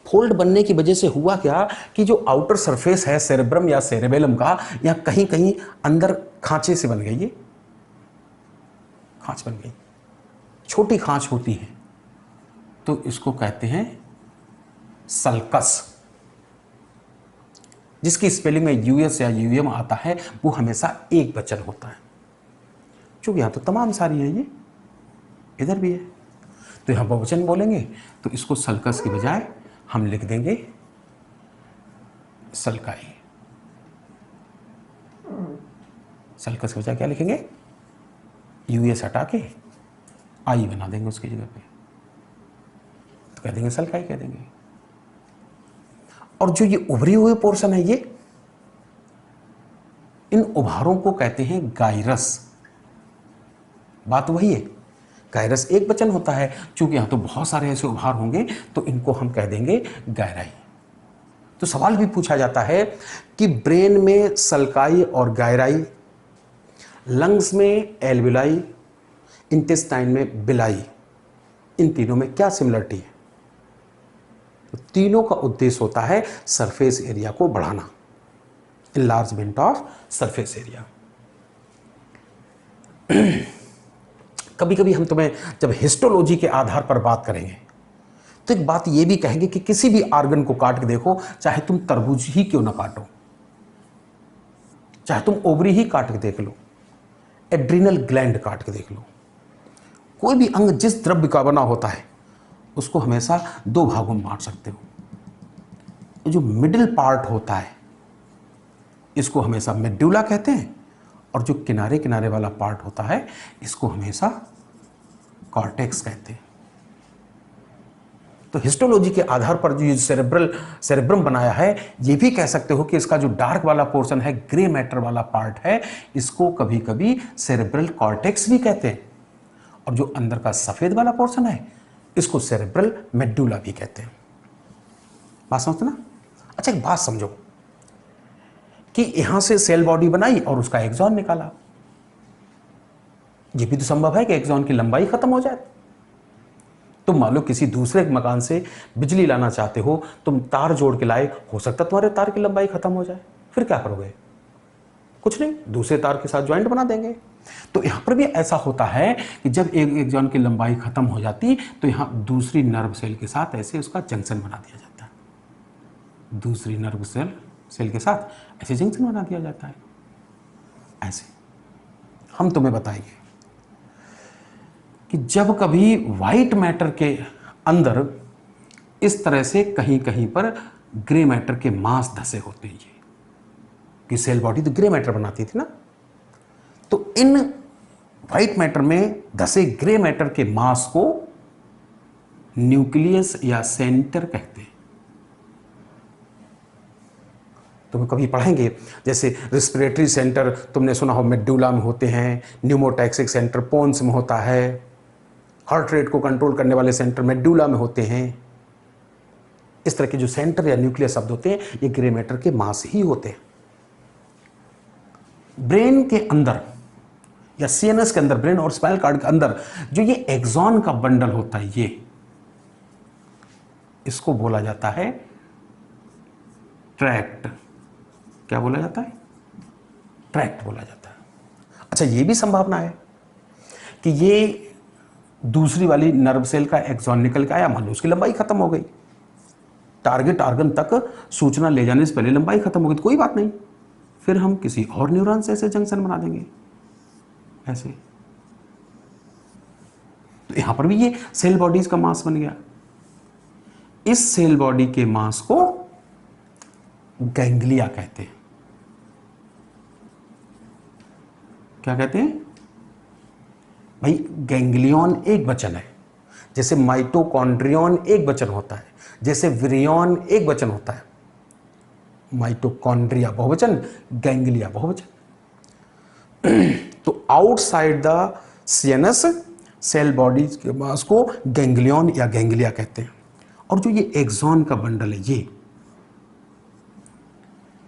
A: फोल्ड बनने की वजह से हुआ क्या कि जो आउटर सरफेस है सेरेब्रम या सेरेबेलम का, यहां कहीं कहीं अंदर खांचे से बन गई, ये खांच बन गई, छोटी खांच होती है, तो इसको कहते हैं सल्कस। जिसकी स्पेलिंग में यूएस या यूएम आता है वो हमेशा एक वचन होता है। चूंकि यहां तो तमाम सारी है, ये इधर भी है, तो यहां बहुवचन बोलेंगे, तो इसको सल्कस की बजाय हम लिख देंगे सल्काई। सल्कस की बजाय क्या लिखेंगे? यूएस हटा के आई बना देंगे उसकी जगह पे, तो कह देंगे सल्काई कह देंगे। और जो ये उभरी हुए पोर्शन है, ये इन उभारों को कहते हैं गायरस। बात वही है, गायरस एक वचन होता है, चूंकि यहां तो बहुत सारे ऐसे उभार होंगे तो इनको हम कह देंगे गहराई। तो सवाल भी पूछा जाता है कि ब्रेन में सल्काई और गहराई, लंग्स में एल्विलाई, इंटेस्टाइन में बिलाई, इन तीनों में क्या सिमिलरिटी है? तो तीनों का उद्देश्य होता है सरफेस एरिया को बढ़ाना, इनलार्जमेंट ऑफ सरफेस एरिया। कभी कभी हम तुम्हें जब हिस्टोलॉजी के आधार पर बात करेंगे तो एक बात यह भी कहेंगे कि किसी भी आर्गन को काट के देखो, चाहे तुम तरबूज ही क्यों ना काटो, चाहे तुम ओवरी ही काट के देख लो, एड्रिनल ग्लैंड काट के देख लो, कोई भी अंग जिस द्रव्य का बना होता है उसको हमेशा दो भागों में बांट सकते हो। जो मिडिल पार्ट होता है इसको हमेशा मेडुला कहते हैं, और जो किनारे किनारे वाला पार्ट होता है इसको हमेशा कॉर्टेक्स कहते हैं। तो हिस्टोलॉजी के आधार पर जो ये सेरेब्रम बनाया है, ये भी कह सकते हो कि इसका जो डार्क वाला पोर्शन है, ग्रे मैटर वाला पार्ट है, इसको कभी कभी सेरेब्रल कॉर्टेक्स भी कहते हैं, और जो अंदर का सफेद वाला पोर्शन है इसको सेरेब्रल मेडुला भी कहते हैं। बात समझते ना? अच्छा, एक बात समझो कि यहां से सेल बॉडी बनाई और उसका एक्सॉन निकाला, यह भी तो संभव है कि एक्सॉन की लंबाई खत्म हो जाए। तुम मान लो किसी दूसरे मकान से बिजली लाना चाहते हो, तुम तार जोड़ के लाए, हो सकता है तुम्हारे तार की लंबाई खत्म हो जाए, फिर क्या करोगे? कुछ नहीं, दूसरे तार के साथ ज्वाइंट बना देंगे। तो यहां पर भी ऐसा होता है कि जब एक एक्सॉन की लंबाई खत्म हो जाती तो यहां दूसरी नर्व सेल के साथ ऐसे उसका जंक्शन बना दिया जाता है, दूसरी नर्व सेल के साथ ऐसे जंक्शन बना दिया जाता है। ऐसे हम तुम्हें बताएंगे कि जब कभी व्हाइट मैटर के अंदर इस तरह से कहीं कहीं पर ग्रे मैटर के मास धसे होते हैं, कि सेल बॉडी तो ग्रे मैटर बनाती थी ना, तो इन व्हाइट मैटर में धसे ग्रे मैटर के मास को न्यूक्लियस या सेंटर कहते हैं। तुम कभी पढ़ेंगे, जैसे रेस्पिरेटरी सेंटर तुमने सुना हो मेडुला में होते हैं, न्यूमोटैक्सिक सेंटर पोन्स में होता है, हार्ट रेट को कंट्रोल करने वाले सेंटर मेडुला में होते हैं। इस तरह के जो सेंटर या न्यूक्लियस शब्द होते हैं ये ग्रे मैटर के मास ही होते हैं। ब्रेन के अंदर या सीएनएस के अंदर, ब्रेन और स्पाइनल कॉर्ड के अंदर जो ये एक्सॉन का बंडल होता है, ये इसको बोला जाता है ट्रैक्ट। क्या बोला जाता है? ट्रैक्ट बोला जाता है। अच्छा, ये भी संभावना है कि ये दूसरी वाली नर्व सेल का एक्सॉन निकल के आया, मान लो उसकी लंबाई खत्म हो गई, टारगेट ऑर्गन तक सूचना ले जाने से पहले लंबाई खत्म हो गई, तो कोई बात नहीं, फिर हम किसी और न्यूरॉन से ऐसे जंक्शन बना देंगे ऐसे। तो यहां पर भी ये सेल बॉडीज का मास बन गया। इस सेल बॉडी के मास को गैंग्लिया कहते हैं। क्या कहते हैं भाई? गैंग्लियन एक वचन है, जैसे माइटोकॉन्ड्रियन एक वचन होता है, जैसे विरियन एक वचन होता है। माइटोकॉन्ड्रिया बहुवचन, गैंग्लिया बहुवचन। तो outside the CNS cell bodies के मास को गैंग्लियन या गैंग्लिया कहते हैं। और जो ये एक्सॉन का बंडल है, ये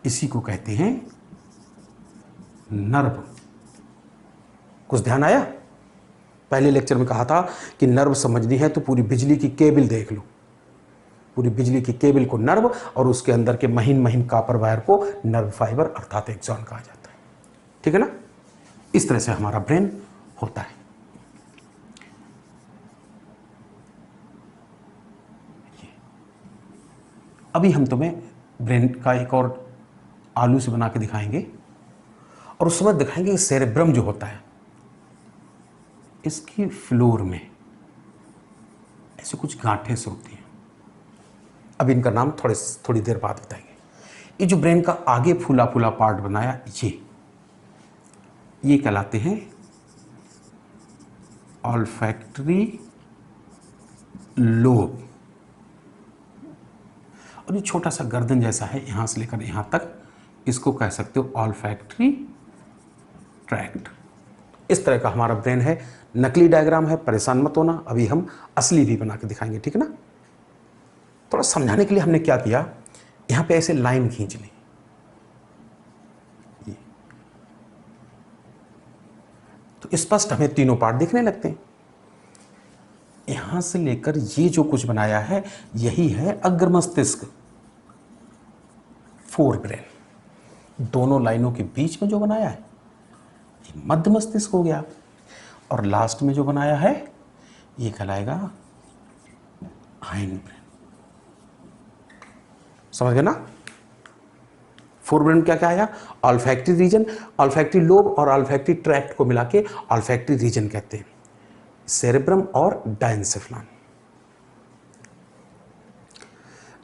A: इसी को कहते हैं नर्व। कुछ ध्यान आया? पहले लेक्चर में कहा था कि नर्व समझनी है तो पूरी बिजली की केबल देख लो, पूरी बिजली की केबल को नर्व और उसके अंदर के महीन महीन कापर वायर को नर्व फाइबर अर्थात एक्सॉन कहा जाता है। ठीक है ना? इस तरह से हमारा ब्रेन होता है। अभी हम तुम्हें ब्रेन का एक और आलू से बना के दिखाएंगे और उस समय दिखाएंगे कि सेरेब्रम जो होता है, इसकी फ्लोर में ऐसे कुछ गांठें से होती हैं। अब इनका नाम थोड़ी देर बाद बताएंगे। ये जो ब्रेन का आगे फूला फूला पार्ट बनाया, ये कहलाते हैं ऑल्फैक्टरी लोब। और ये छोटा सा गर्दन जैसा है, यहां से लेकर यहां तक, इसको कह सकते हो ऑल्फैक्टरी ट्रैक्ट। इस तरह का हमारा ब्रेन है। नकली डायग्राम है, परेशान मत होना, अभी हम असली भी बना के दिखाएंगे। ठीक है ना? थोड़ा समझाने के लिए हमने क्या किया, यहां पे ऐसे लाइन खींच ली, तो स्पष्ट हमें तीनों पार्ट दिखने लगते हैं। यहां से लेकर ये जो कुछ बनाया है, यही है अग्र मस्तिष्क, फोर ब्रेन। दोनों लाइनों के बीच में जो बनाया है, ये मध्य मस्तिष्क हो गया। और लास्ट में जो बनाया है, ये कहलाएगा हाइंड ब्रेन। समझ गए ना? फोर ब्रेन क्या क्या आया? ऑल्फैक्टरी रीजन, ऑल्फैक्टरी लोब और ऑल्फैक्टरी ट्रैक्ट को मिला के ऑल्फैक्टरी रीजन कहते हैं। सेरेब्रम और डायंसेफ्लॉन।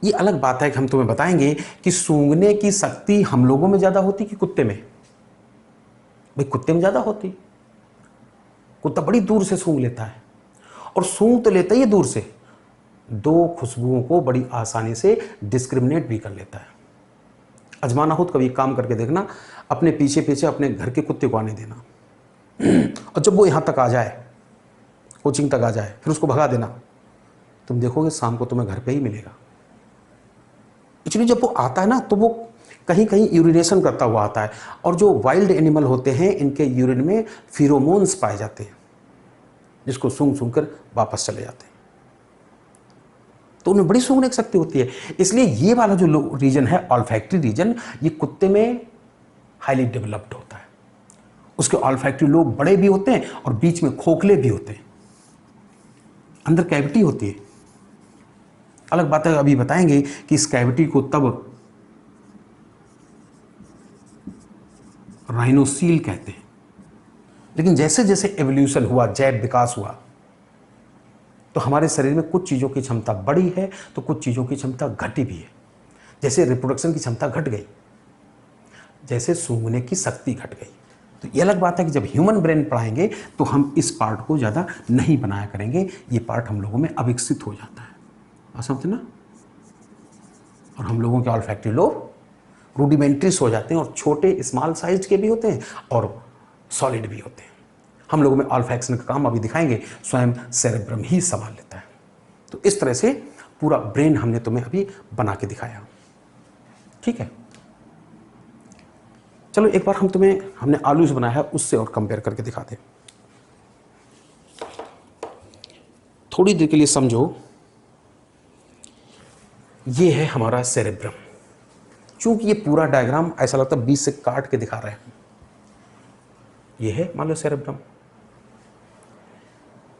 A: ये अलग बात है कि हम तुम्हें बताएंगे कि सूंघने की शक्ति हम लोगों में ज्यादा होती कि कुत्ते में? भाई कुत्ते में ज्यादा होती। कुत्ता बड़ी दूर से सूंघ लेता है, और सूंघ तो लेता ही है दूर से, दो खुशबुओं को बड़ी आसानी से डिस्क्रिमिनेट भी कर लेता है। अजमाना हो तो कभी काम करके देखना, अपने पीछे पीछे अपने घर के कुत्ते को आने देना, और जब वो यहां तक आ जाए, कोचिंग तक आ जाए, फिर उसको भगा देना, तुम देखोगे शाम को तुम्हें घर पे ही मिलेगा। एक्चुअली जब वो आता है ना, तो वो कहीं कहीं यूरिनेशन करता हुआ आता है, और जो वाइल्ड एनिमल होते हैं, इनके यूरिन में फिरोमोन्स पाए जाते हैं, जिसको सूंघ सूंघ कर वापस चले जाते हैं। तो उन्हें बड़ी सूंघने की शक्ति होती है। इसलिए ये वाला जो रीजन है, ऑल्फैक्टरी रीजन, ये कुत्ते में हाईली डेवलप्ड होता है। उसके ऑल्फैक्टरी लोब बड़े भी होते हैं और बीच में खोखले भी होते हैं, अंदर कैविटी होती है। अलग बात है, अभी बताएंगे कि इस कैविटी को तब राइनोसील कहते हैं। लेकिन जैसे जैसे एवोल्यूशन हुआ, जैव विकास हुआ, तो हमारे शरीर में कुछ चीज़ों की क्षमता बढ़ी है तो कुछ चीज़ों की क्षमता घटी भी है। जैसे रिप्रोडक्शन की क्षमता घट गई, जैसे सूंघने की शक्ति घट गई। तो ये अलग बात है कि जब ह्यूमन ब्रेन पढ़ाएंगे तो हम इस पार्ट को ज़्यादा नहीं बनाया करेंगे, ये पार्ट हम लोगों में अविकसित हो जाता है। आप समझते ना? और हम लोगों के ऑल्फैक्टरी लोब रूडिमेंट्रीज हो जाते हैं, और छोटे स्मॉल साइज के भी होते हैं और सॉलिड भी होते हैं। हम लोगों में ऑल्फैक्शन का काम अभी दिखाएंगे स्वयं सेरेब्रम ही संभाल लेता है। तो इस तरह से पूरा ब्रेन हमने तुम्हें अभी बना के दिखाया। ठीक है, चलो एक बार हमने आलू से बनाया है, उससे और कंपेयर करके दिखाते। थोड़ी देर के लिए समझो, ये है हमारा सेरेब्रम। चूंकि ये पूरा डायग्राम ऐसा लगता है 20 से काट के दिखा रहे हैं। ये है मान लो सेरेब्रम,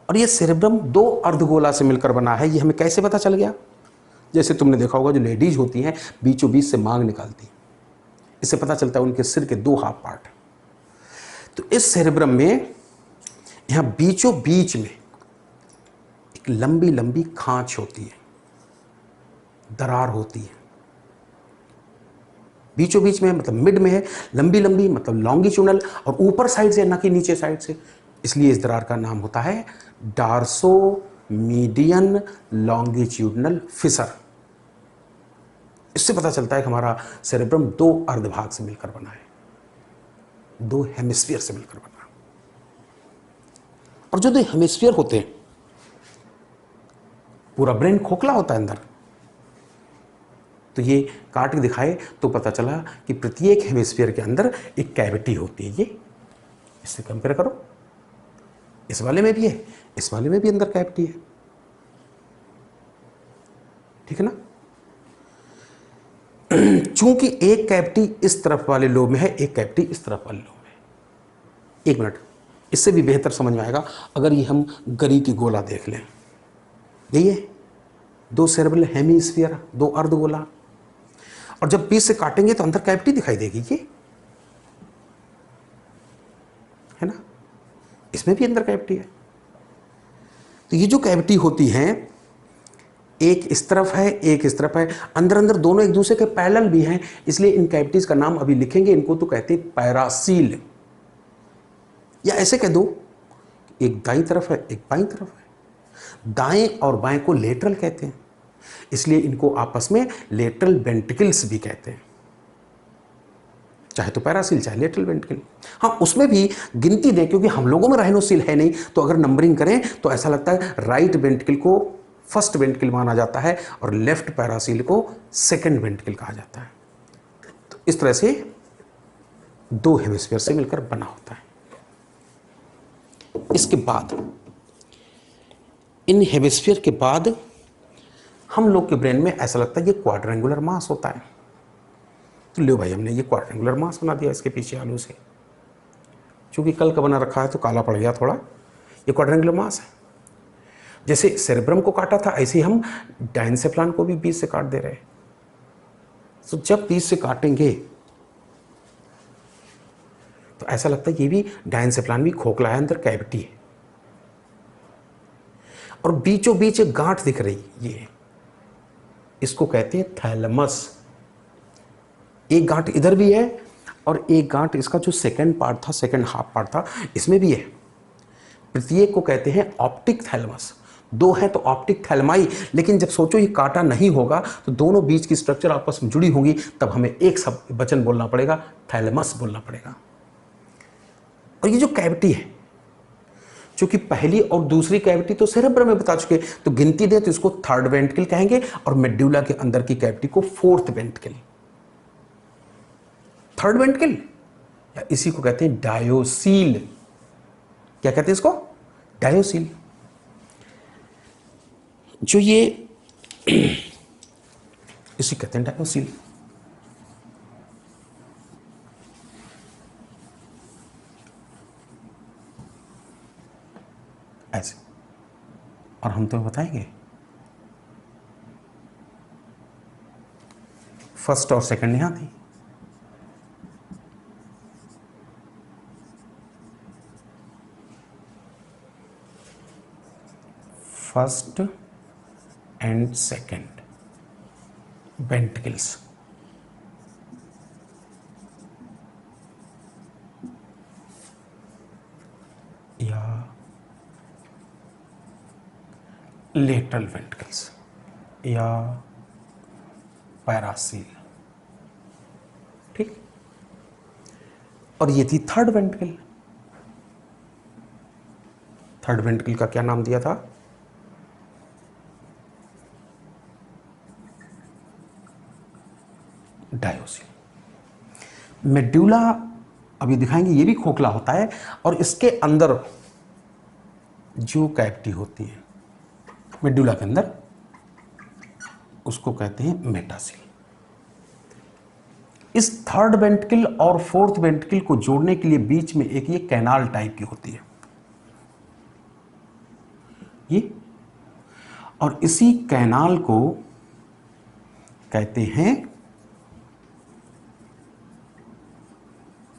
A: और ये सेरेब्रम दो अर्धगोला से मिलकर बना है। ये हमें कैसे पता चल गया? जैसे तुमने देखा होगा, जो लेडीज होती हैं बीचों बीच से मांग निकालती हैं, इससे पता चलता है उनके सिर के दो हाफ पार्ट। तो इस सेरेब्रम में यहां बीचों बीच में एक लंबी लंबी खांच होती है, दरार होती है। बीचों बीच में है मतलब मिड में है, लंबी लंबी मतलब लॉन्गिट्यूडनल, और ऊपर साइड से ना कि नीचे साइड से, इसलिए इस दरार का नाम होता है डार्सो मीडियन लॉन्गिट्यूडनल फिशर। इससे पता चलता है कि हमारा सेरेब्रम दो अर्धभाग से मिलकर बना है, दो हेमिस्फीयर से मिलकर बना। और जो दो हेमिस्फीयर होते हैं, पूरा ब्रेन खोखला होता है अंदर, तो ये काट के दिखाए तो पता चला कि प्रत्येक हेमिस्फीयर के अंदर एक कैविटी होती है। ये इससे कंपेयर करो, इस वाले में भी है, इस वाले में भी अंदर कैविटी है, ठीक है ना। चूंकि एक कैविटी इस तरफ वाले लोब में है, एक कैविटी इस तरफ वाले लोब में है। एक मिनट, इससे भी बेहतर समझ में आएगा अगर ये हम गरी की गोला देख लें। यही है, दो सेरेब्रल हेमिस्फीयर, दो अर्धगोला, और जब बीच से काटेंगे तो अंदर कैविटी दिखाई देगी, ये है ना। इसमें भी अंदर कैविटी है। तो ये जो कैविटी होती है, एक इस तरफ है, एक इस तरफ है, अंदर अंदर दोनों एक दूसरे के पैरेलल भी हैं, इसलिए इन कैविटीज का नाम अभी लिखेंगे। इनको तो कहते हैं पैरासील, या ऐसे कह दो एक दाईं तरफ है, एक बाईं तरफ है। दाएं और बाएं को लेटरल कहते हैं, इसलिए इनको आपस में लेटरल वेंट्रिकल्स भी कहते हैं, चाहे तो पैरासील चाहे लेटरल वेंट्रिकल। हाँ, उसमें भी गिनती दें, क्योंकि हम लोगों में राइनोसील है नहीं, तो अगर नंबरिंग करें तो ऐसा लगता है राइट वेंट्रिकल को फर्स्ट वेंट्रिकल माना जाता है और लेफ्ट पैरासील को सेकंड वेंट्रिकल कहा जाता है। तो इस तरह से दो हेमिस्फीयर से मिलकर बना होता है। इसके बाद, इन हेमिस्फीयर के बाद हम लोग के ब्रेन में ऐसा लगता है ये क्वाड्रेंगुलर मास होता है। तो लो भाई, हमने ये क्वाड्रेंगुलर मास बना दिया इसके पीछे आलू से, चूंकि कल का बना रखा है तो काला पड़ गया थोड़ा। ये क्वाड्रेंगुलर मास है। जैसे सेरेब्रम को काटा था, ऐसे ही हम डायनसेफ्लान को भी बीच से काट दे रहे हैं। तो जब बीच से काटेंगे तो ऐसा लगता है ये भी डायनसेफ्लान भी खोखला है, अंदर कैविटी है, और बीचों बीच एक गांठ दिख रही, ये इसको कहते हैं थैलेमस। एक गांठ इधर भी है और एक गांठ इसका जो सेकंड पार्ट था, सेकंड हाफ पार्ट था, इसमें भी है। प्रत्येक को कहते हैं ऑप्टिक थैलेमस। दो है तो ऑप्टिक थैलेमाई, लेकिन जब सोचो ये काटा नहीं होगा तो दोनों बीच की स्ट्रक्चर आपस में जुड़ी होंगी, तब हमें एक शब्द वचन बोलना पड़ेगा, थैलेमस बोलना पड़ेगा। और ये जो कैविटी है, चूंकि पहली और दूसरी कैविटी तो सेरेब्रम में बता चुके, तो गिनती दे तो इसको थर्ड वेंट्रिकल कहेंगे, और मेड्यूला के अंदर की कैविटी को फोर्थ वेंट्रिकल। थर्ड वेंट्रिकल, या इसी को कहते हैं डायोसील। क्या कहते हैं इसको? डायोसील। जो ये इसी कहते हैं डायोसील। ऐसे, और हम तुम्हें बताएंगे फर्स्ट और सेकंड यहां थी, फर्स्ट एंड सेकंड वेंट्रिकल्स। या लेटरल वेंट्रिकल्स या पैरासील, ठीक। और ये थी थर्ड वेंट्रिकल। थर्ड वेंट्रिकल का क्या नाम दिया था? डायोसील। मेड्यूला अभी दिखाएंगे, ये भी खोखला होता है, और इसके अंदर जो कैविटी होती है मेड्यूला के अंदर, उसको कहते हैं मेटासील। इस थर्ड वेंट्रिकल और फोर्थ वेंट्रिकल को जोड़ने के लिए बीच में एक ये कैनाल टाइप की होती है, ये, और इसी कैनाल को कहते हैं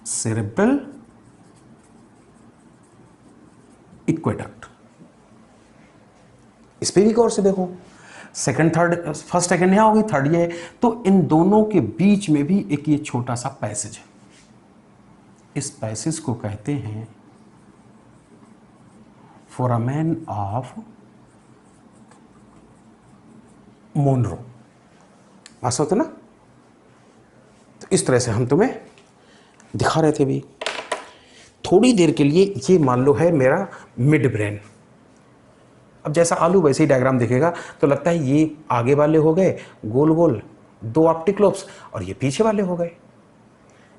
A: सेरेब्रल इक्वेडक्ट। इस पे भी गौर से देखो, सेकंड थर्ड, फर्स्ट सेकंड यहाँ होगी, थर्ड ये है। तो इन दोनों के बीच में भी एक ये छोटा सा पैसेज है, इस पैसेज को कहते हैं फोरामेन ऑफ मोनरो। आशा होता ना। तो इस तरह से हम तुम्हें दिखा रहे थे अभी थोड़ी देर के लिए। ये मान लो है मेरा मिड ब्रेन। अब जैसा आलू वैसे ही डायग्राम दिखेगा तो लगता है ये आगे वाले हो गए गोल गोल 2 ऑप्टिक लोब्स और ये पीछे वाले हो गए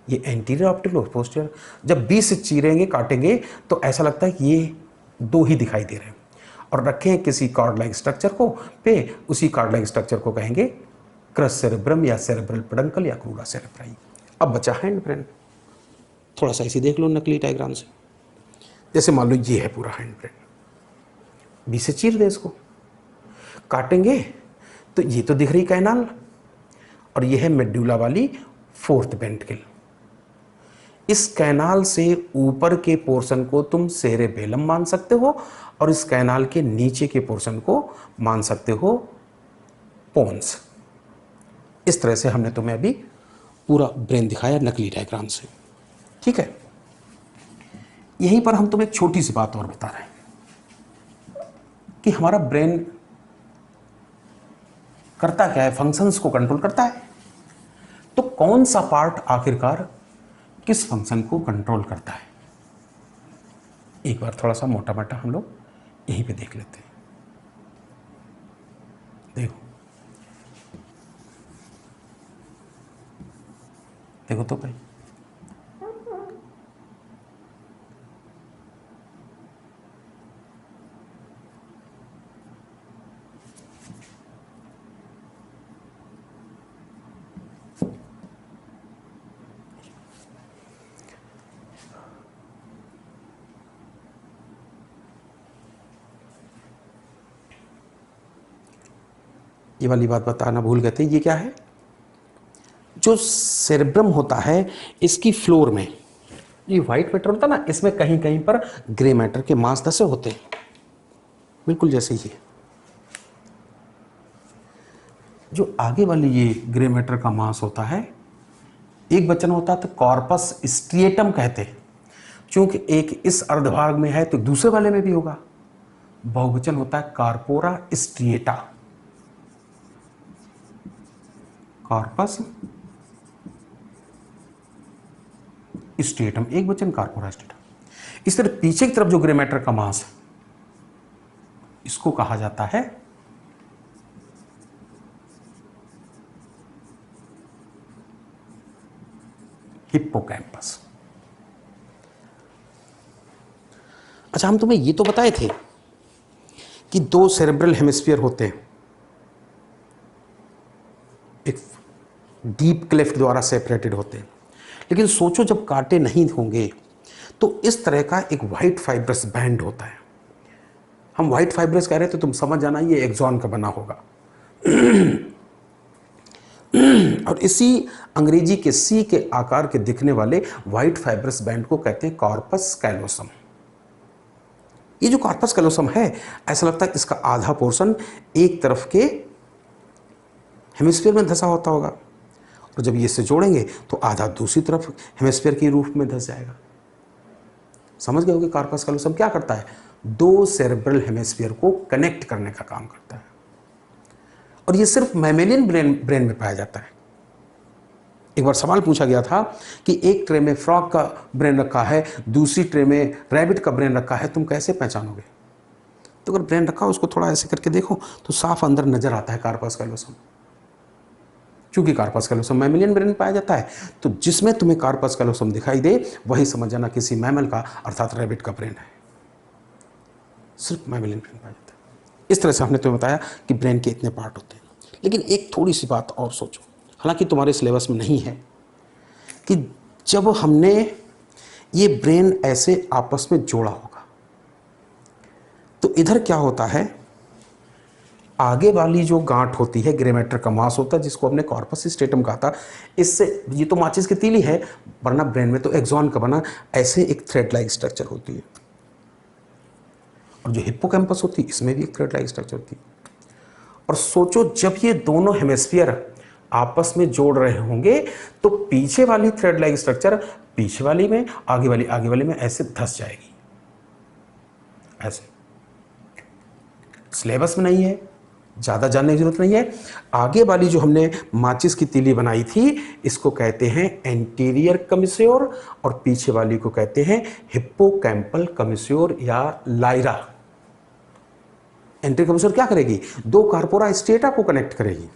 A: ये एंटीरियर ऑप्टिक लोब, पोस्टीरियर। जब 20 से चीरेंगे काटेंगे तो ऐसा लगता है कि ये 2 ही दिखाई दे रहे हैं। और रखें किसी कॉर्ड लाइक स्ट्रक्चर को पे, उसी कॉर्ड लाइक स्ट्रक्चर को कहेंगे क्रस सेरेब्रम या सेरेब्रल पेडंकल या क्रूरा सेरेब्राई। अब बचा हैंड ब्रेन। थोड़ा सा इसे देख लो नकली डायग्राम से। जैसे मान लो ये है पूरा हैंड ब्रेन, 20 से चीर दे इसको, काटेंगे तो ये तो दिख रही कैनाल और ये है मेडुला वाली 4th वेंट्रिकल। इस कैनाल से ऊपर के पोर्शन को तुम सेरेबेलम मान सकते हो और इस कैनाल के नीचे के पोर्शन को मान सकते हो पोन्स। इस तरह से हमने तुम्हें अभी पूरा ब्रेन दिखाया नकली डायग्राम से, ठीक है। यहीं पर हम तुम्हें एक छोटी सी बात और बता रहे हैं कि हमारा ब्रेन करता क्या है, फंक्शंस को कंट्रोल करता है। तो कौन सा पार्ट आखिरकार किस फंक्शन को कंट्रोल करता है, एक बार थोड़ा सा मोटा मोटा हम लोग यहीं पे देख लेते हैं। देखो देखो तो भाई, ये वाली बात बताना भूल गए थे। ये क्या है, जो सेरेब्रम होता है इसकी फ्लोर में ये व्हाइट मैटर होता है ना, इसमें कहीं कहीं पर ग्रे मैटर के मांस धसे होते हैं, बिल्कुल जैसे ये जो आगे वाली ये ग्रे मैटर का मांस होता है। एक वचन होता है तो कॉर्पस स्ट्रिएटम कहते हैं, क्योंकि एक इस अर्धभाग में है तो दूसरे वाले में भी होगा। बहुवचन होता है कार्पोरा स्ट्रिएटा, कॉर्पस स्ट्रिएटम एक वचन, कार्पोरा स्ट्रिएटम। इस तरह पीछे की तरफ जो ग्रे मैटर का मांस है इसको कहा जाता है हिप्पोकैम्पस। अच्छा, हम तुम्हें ये तो बताए थे कि 2 सेरेब्रल हेमिस्फीयर होते हैं, एक डीप क्लेफ्ट द्वारा सेपरेटेड होते हैं। लेकिन सोचो जब कांटे नहीं होंगे तो इस तरह का एक वाइट फाइब्रस बैंड होता है। हम वाइट फाइब्रस कह रहे थे, तुम समझ जाना ये एक्सॉन का बना होगा। और इसी अंग्रेजी के सी के आकार के दिखने वाले वाइट फाइब्रस बैंड को कहते हैं कॉर्पस कैलोसम। ये जो कॉर्पस कैलोसम है, ऐसा लगता है इसका आधा पोर्शन एक तरफ के हेमिस्फीयर में धंसा होता होगा और जब ये इससे जोड़ेंगे तो आधा दूसरी तरफ हेमिस्फीयर के रूप में धंस जाएगा। समझ गए हो कि कॉर्पस कैलोसम क्या करता है, 2 सेरेब्रल हेमिस्फीयर को कनेक्ट करने का काम करता है। और ये सिर्फ मैमेलियन ब्रेन में पाया जाता है। एक बार सवाल पूछा गया था कि एक ट्रे में फ्रॉग का ब्रेन रखा है, दूसरी ट्रे में रैबिट का ब्रेन रखा है, तुम कैसे पहचानोगे? तो अगर ब्रेन रखा हो उसको थोड़ा ऐसे करके देखो तो साफ अंदर नजर आता है कॉर्पस कैलोसम। क्योंकि कॉर्पस कैलोसम मैमेलियन ब्रेन में पाया जाता है, तो जिसमें तुम्हें कॉर्पस कैलोसम दिखाई दे वही समझ जाना किसी मैमल का अर्थात रैबिट का ब्रेन है। सिर्फ मैमेलियन ब्रेन पाया जाता है। इस तरह से हमने तुम्हें बताया कि ब्रेन के इतने पार्ट होते हैं। लेकिन एक थोड़ी सी बात और सोचो, हालांकि तुम्हारे सिलेबस में नहीं है, कि जब हमने ये ब्रेन ऐसे आपस में जोड़ा होगा तो इधर क्या होता है, आगे वाली जो गांठ होती है ग्रे मैटर का मास होता है जिसको हमने कॉर्पस स्ट्रेटम कहा था, इससे ये तो माचिस की तीली है, वरना ब्रेन में तो एक्सॉन का बना ऐसे एक थ्रेड लाइक स्ट्रक्चर होती है। और जो हिप्पोकैम्पस होती है इसमें भी एक थ्रेड लाइक स्ट्रक्चर होती है। और सोचो जब ये दोनों हेमिस्फीयर आपस में जोड़ रहे होंगे तो पीछे वाली थ्रेड लाइक स्ट्रक्चर पीछे वाली में, आगे वाली में ऐसे धंस जाएगी। ऐसे सिलेबस में नहीं है, ज़्यादा जानने की जरूरत नहीं है। आगे वाली जो हमने माचिस की तीली बनाई थी इसको कहते हैं एंटीरियर कमिस्योर और पीछे वाली को कहते हैं हिप्पोकैम्पल कमिस्योर या लाइरा। एंटीरियर कमिस्योर क्या करेगी? दो कार्पोरा स्टेटा को कनेक्ट करेगी।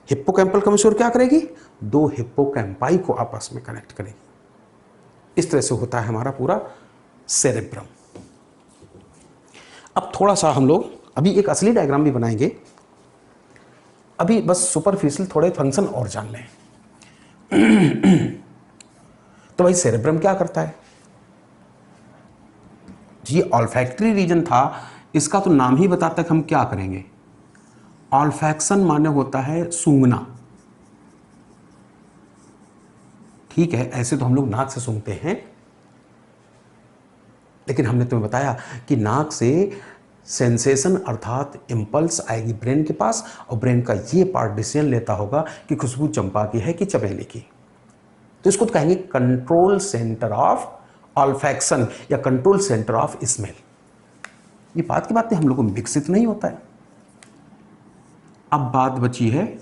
A: हिप्पोकैम्पल कमिस्योर क्या करेगी? दो हिप्पोकैम्पाई को आपस में कनेक्ट करेगी। इस तरह से होता है हमारा पूरा सेरेब्रम। अब थोड़ा सा हम लोग अभी एक असली डायग्राम भी बनाएंगे, अभी बस सुपरफिशियल थोड़े फंक्शन और जान लें। तो भाई सेरेब्रम क्या करता है? ये ऑल्फैक्टरी रीजन था, इसका तो नाम ही बताता है कि हम क्या करेंगे। ऑल्फैक्शन माने होता है सूंघना, ठीक है, ऐसे तो हम लोग नाक से सूंघते हैं, लेकिन हमने तुम्हें बताया कि नाक से सेंसेशन अर्थात इंपल्स आएगी ब्रेन के पास और ब्रेन का ये पार्ट डिसीजन लेता होगा कि खुशबू चंपा की है कि चमेली की। तो इसको तो कहेंगे कंट्रोल सेंटर ऑफ ऑल्फैक्शन या कंट्रोल सेंटर ऑफ स्मेल। ये बात की बात नहीं, हम लोगों में विकसित नहीं होता है। अब बात बची है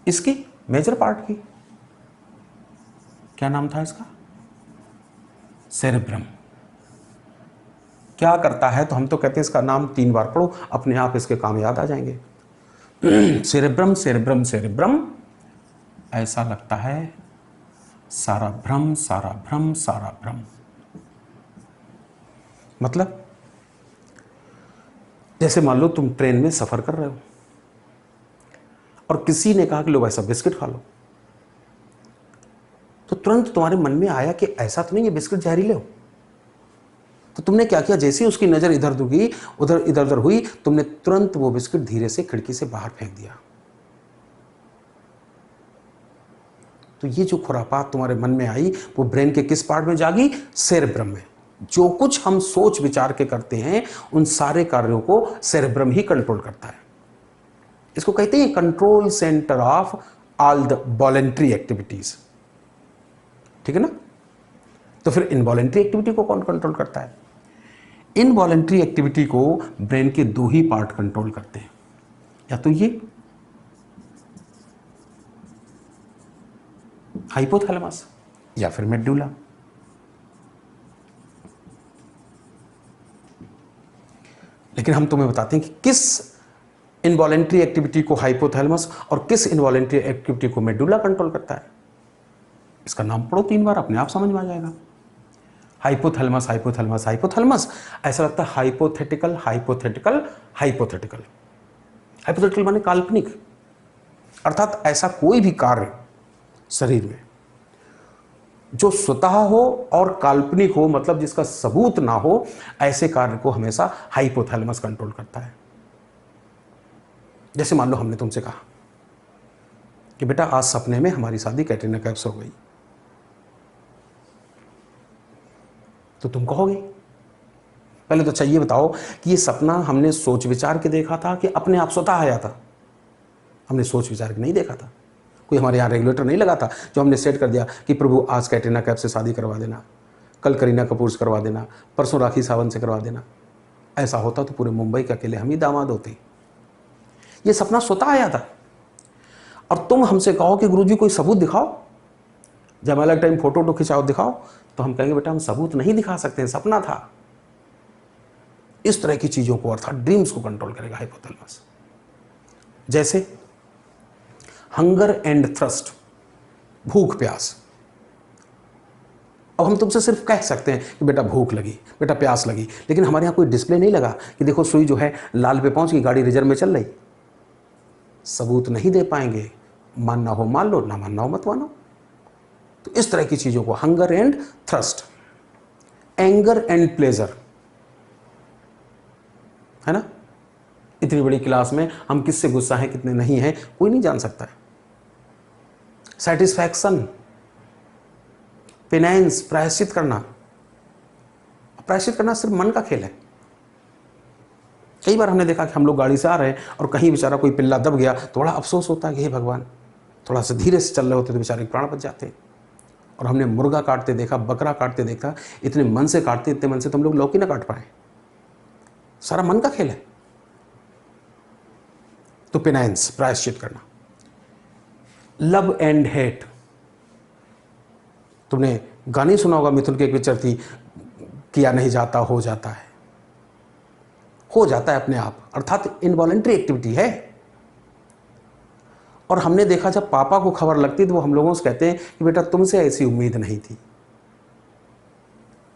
A: इसकी मेजर पार्ट की, क्या नाम था इसका? सेरेब्रम। क्या करता है? तो हम तो कहते हैं इसका नाम 3 बार पढ़ो, अपने आप इसके काम याद आ जाएंगे। सेरेब्रम सेरेब्रम सेरेब्रम, ऐसा लगता है सारा भ्रम सारा भ्रम सारा भ्रम। मतलब जैसे मान लो तुम ट्रेन में सफर कर रहे हो और किसी ने कहा कि लो भाई साहब बिस्किट खा लो, तो तुरंत तुम्हारे मन में आया कि ऐसा तो नहीं ये बिस्किट जहरीले हो। तो तुमने क्या किया? जैसे ही उसकी नजर इधर उधर हुई, तुमने तुरंत वो बिस्किट धीरे से खिड़की से बाहर फेंक दिया। तो ये जो खुरापात तुम्हारे मन में आई वो ब्रेन के किस पार्ट में जागी? सेरेब्रम में। जो कुछ हम सोच विचार के करते हैं उन सारे कार्यों को सेरेब्रम ही कंट्रोल करता है। इसको कहते हैं control centre of all the voluntary activities, ठीक है ना। तो फिर इनवॉलेंट्री एक्टिविटी को कौन कंट्रोल करता है? इनवॉलेंट्री एक्टिविटी को ब्रेन के 2 ही पार्ट कंट्रोल करते हैं, या तो ये हाइपोथैलेमस या फिर मेडुला। लेकिन हम तुम्हें बताते हैं कि किस इनवॉलेंट्री एक्टिविटी को हाइपोथैलेमस और किस इनवॉलेंट्री एक्टिविटी को मेडुला कंट्रोल करता है। इसका नाम पढ़ो 3 बार, अपने आप समझ में आ जाएगा। हाइपोथैलेमस हाइपोथैलेमस हाइपोथैलेमस, ऐसा लगता है हाइपोथेटिकल हाइपोथेटिकल हाइपोथेटिकल। हाइपोथेटिकल माने काल्पनिक, अर्थात ऐसा कोई भी कार्य शरीर में जो स्वतः हो और काल्पनिक हो, मतलब जिसका सबूत ना हो, ऐसे कार्य को हमेशा हाइपोथैलेमस कंट्रोल करता है। जैसे मान लो हमने तुमसे कहा कि बेटा आज सपने में हमारी शादी कैटरीना कैफ से हो गई, तो तुम कहोगे पहले तो अच्छा ये बताओ कि ये सपना हमने सोच विचार के देखा था कि अपने आप स्वतः आया था? हमने सोच विचार के नहीं देखा था, कोई हमारे यहाँ रेगुलेटर नहीं लगा था जो हमने सेट कर दिया कि प्रभु आज कैटरीना कैफ से शादी करवा देना, कल करीना कपूर से करवा देना, परसों राखी सावंत से करवा देना। ऐसा होता तो पूरे मुंबई के अकेले हम ही दामाद होते। ये सपना स्वतः आया था और तुम हमसे कहो कि गुरुजी कोई सबूत दिखाओ, जयमाला टाइम फोटो खिंचाओ दिखाओ, तो हम कहेंगे बेटा हम सबूत नहीं दिखा सकते, सपना था। इस तरह की चीजों को अर्थात ड्रीम्स को कंट्रोल करेगा हाइपोथैलेमस। जैसे हंगर एंड थ्रस्ट, भूख प्यास। अब हम तुमसे सिर्फ कह सकते हैं कि बेटा भूख लगी, बेटा प्यास लगी, लेकिन हमारे यहाँ कोई डिस्प्ले नहीं लगा कि देखो सुई जो है लाल पे पहुंच गई, गाड़ी रिजर्व में चल रही। सबूत नहीं दे पाएंगे, मानना हो मान लो, ना मानना हो मत मानो। तो इस तरह की चीजों को hunger and thrust, anger and pleasure, है ना। इतनी बड़ी क्लास में हम किससे गुस्सा हैं कितने नहीं हैं कोई नहीं जान सकता है। सेटिस्फैक्शन, पेनेंस, प्रायश्चित करना। प्रायश्चित करना सिर्फ मन का खेल है, कई बार हमने देखा कि हम लोग गाड़ी से आ रहे हैं और कहीं बेचारा कोई पिल्ला दब गया तो बड़ा अफसोस होता है कि हे भगवान, थोड़ा सा धीरे से चल रहे होते तो बेचारे के प्राण बच जाते। और हमने मुर्गा काटते देखा, बकरा काटते देखा, इतने मन से काटते, इतने मन से तुम लोग लौकी ना काट पाए। सारा मन का खेल है। तो पेनाइंस, प्रायश्चित करना। लव एंड हेट, तुमने गाने सुना होगा, मिथुन की एक पिक्चर थी, किया नहीं जाता हो जाता है, हो जाता है अपने आप, अर्थात इनवॉलंटरी एक्टिविटी है। और हमने देखा जब पापा को खबर लगती तो वो हम लोगों से कहते हैं कि बेटा तुमसे ऐसी उम्मीद नहीं थी।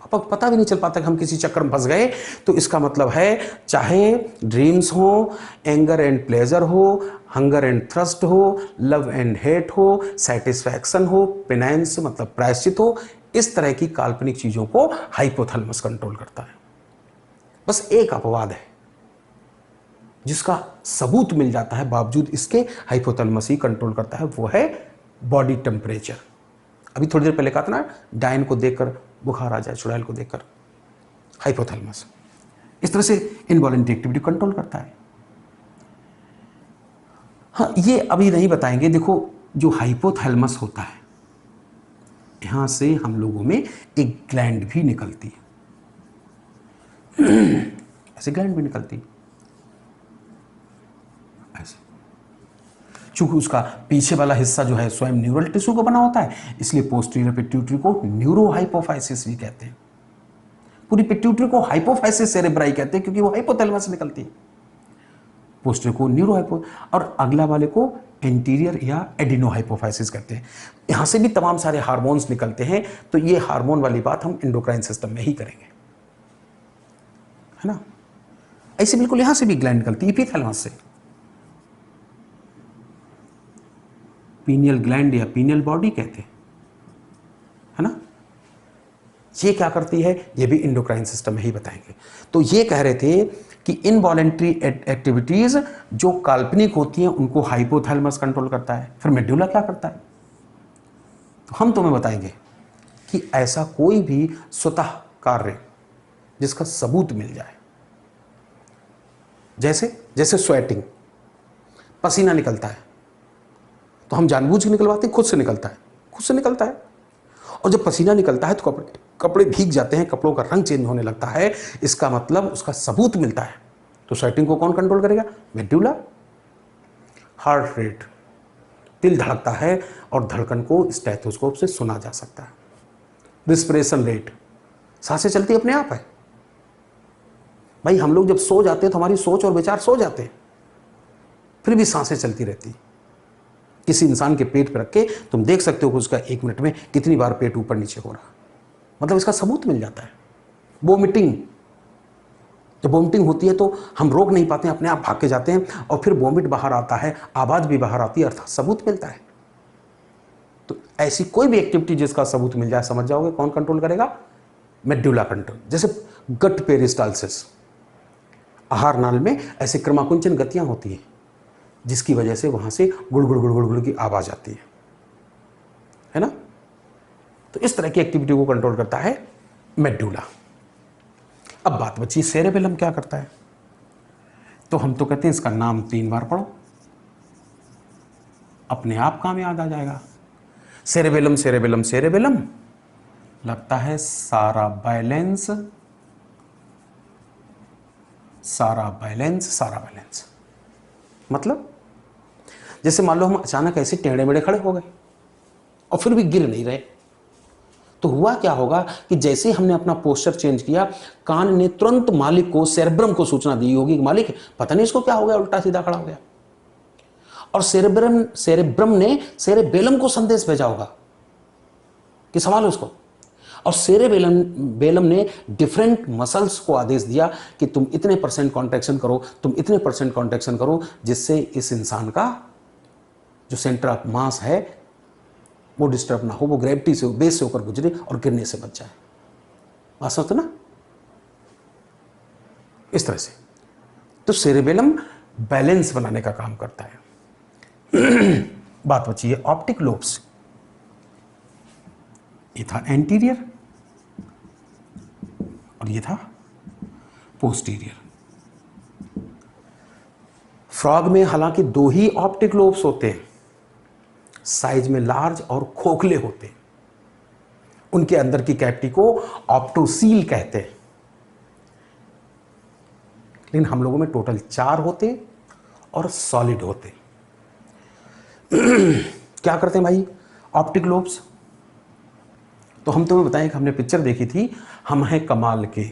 A: पापा को पता भी नहीं चल पाता कि हम किसी चक्कर में फंस गए। तो इसका मतलब है चाहे ड्रीम्स हो, एंगर एंड प्लेजर हो, हंगर एंड थ्रस्ट हो, लव एंड हेट हो, सेटिस्फैक्शन हो, पेनाइंस मतलब प्रायश्चित हो, इस तरह की काल्पनिक चीजों को हाइपोथैलेमस कंट्रोल करता है। बस एक अपवाद है जिसका सबूत मिल जाता है बावजूद इसके हाइपोथैलेमस ही कंट्रोल करता है, वो है बॉडी टेम्परेचर। अभी थोड़ी देर पहले कहा था ना, डायन को देखकर बुखार आ जाए, चुड़ैल को देखकर, हाइपोथैलेमस इस तरह से इनवॉलंटरी एक्टिविटी कंट्रोल करता है। हाँ, ये अभी नहीं बताएंगे। देखो, जो हाइपोथैलेमस होता है, यहां से हम लोगों में एक ग्लैंड भी निकलती है, ऐसे ग्लैंड भी निकलती है ऐसे। चूंकि उसका पीछे वाला हिस्सा जो है स्वयं न्यूरल टिश्यू को बना होता है, इसलिए पोस्टीरियर पिट्यूटरी को न्यूरोहाइपोफाइसिस भी कहते हैं। पूरी पिट्यूटरी को हाइपोफाइसिस सेरेब्राई कहते हैं क्योंकि वो हाइपोथैलेमस से निकलती है। पोस्टीरियर को न्यूरोहाइपो, और अगला वाले को एंटीरियर या एडिनोहाइपोफाइसिस कहते हैं। यहां से भी तमाम सारे हार्मोन्स निकलते हैं। तो ये हार्मोन वाली बात हम एंडोक्राइन सिस्टम में ही करेंगे, है ना। ऐसे बिल्कुल यहां से भी ग्लैंड निकलती है, एपिथैलेमस से। पीनियल ग्लैंड या पीनियल बॉडी कहते हैं, है ना। ये क्या करती है, ये भी एंडोक्राइन सिस्टम में ही बताएंगे। तो ये कह रहे थे कि इनवॉलेंट्री एक्टिविटीज जो काल्पनिक होती हैं उनको हाइपोथैलेमस कंट्रोल करता है। फिर मेडुला क्या करता है, तो हम तुम्हें बताएंगे कि ऐसा कोई भी स्वतः कार्य जिसका सबूत मिल जाए, जैसे जैसे स्वेटिंग, पसीना निकलता है तो हम जानबूझ के निकलवाते हैं, खुद से निकलता है, खुद से निकलता है। और जब पसीना निकलता है तो कपड़े भीग जाते हैं, कपड़ों का रंग चेंज होने लगता है, इसका मतलब उसका सबूत मिलता है। तो स्वेटिंग को कौन कंट्रोल करेगा, मेडुला। हार्ट रेट, दिल धड़कता है और धड़कन को स्टेथोस्कोप से सुना जा सकता है। रिस्पिरेशन रेट, सांसें चलती अपने आप है। भाई हम लोग जब सो जाते हैं तो हमारी सोच और विचार सो जाते हैं, फिर भी सांसें चलती रहती। किसी इंसान के पेट पर रख के तुम देख सकते हो कि उसका 1 मिनट में कितनी बार पेट ऊपर नीचे हो रहा, मतलब इसका सबूत मिल जाता है। वोमिटिंग, जब वोमिटिंग होती है तो हम रोक नहीं पाते हैं, अपने आप भाग के जाते हैं और फिर वोमिट बाहर आता है, आवाज भी बाहर आती है, अर्थात सबूत मिलता है। तो ऐसी कोई भी एक्टिविटी जिसका सबूत मिल जाए, समझ जाओगे कौन कंट्रोल करेगा, मेडुला कंट्रोल। जैसे गट पेरिस्टाल्सिस, आहार नाल में ऐसे क्रमाकुंचन गतियां होती हैं जिसकी वजह से वहां से गुड़गुड़ गुड़गुड़ गुड़ की आवाज आती है ना। तो इस तरह की एक्टिविटी को कंट्रोल करता है मेडुला। अब बात बची सेरेबेलम क्या करता है, तो हम तो कहते हैं इसका नाम 3 बार पढ़ो, अपने आप काम याद आ जाएगा। सेरेबेलम सेरेबेलम सेरेबेलम, लगता है सारा बैलेंस, सारा बैलेंस, सारा बैलेंस। मतलब जैसे मान लो हम अचानक ऐसे टेढ़े मेढ़े खड़े हो गए और फिर भी गिर नहीं रहे, तो हुआ क्या होगा कि जैसे ही हमने अपना पोस्चर चेंज किया, कान ने तुरंत मालिक को, सेरेब्रम को सूचना दी होगी कि मालिक पता नहीं इसको क्या हो गया, उल्टा सीधा खड़ा हो गया। और सेरेब्रम ने सेरेबेलम को संदेश भेजा होगा कि संभालो उसको। और सेरेबेलम ने डिफरेंट मसल्स को आदेश दिया कि तुम इतने % कॉन्ट्रैक्शन करो, तुम इतने % कॉन्ट्रैक्शन करो, जिससे इस इंसान का जो सेंटर ऑफ मास है वो डिस्टर्ब ना हो, वो ग्रेविटी से, बेस से होकर गुजरे और गिरने से बच जाए। बात समझते ना, इस तरह से। तो सेरेबेलम बैलेंस बनाने का काम करता है। बात बची है ऑप्टिक लोब्स। ये था एंटीरियर और ये था पोस्टीरियर। फ्रॉग में हालांकि दो ही ऑप्टिक लोब्स होते हैं, साइज में लार्ज और खोखले होते हैं। उनके अंदर की कैविटी को ऑप्टोसील कहते हैं। लेकिन हम लोगों में टोटल 4 होते हैं और सॉलिड होते हैं। क्या करते हैं भाई ऑप्टिक लोब्स? तो हम तुम्हें बताएं कि हमने पिक्चर देखी थी, हम हैं कमाल के,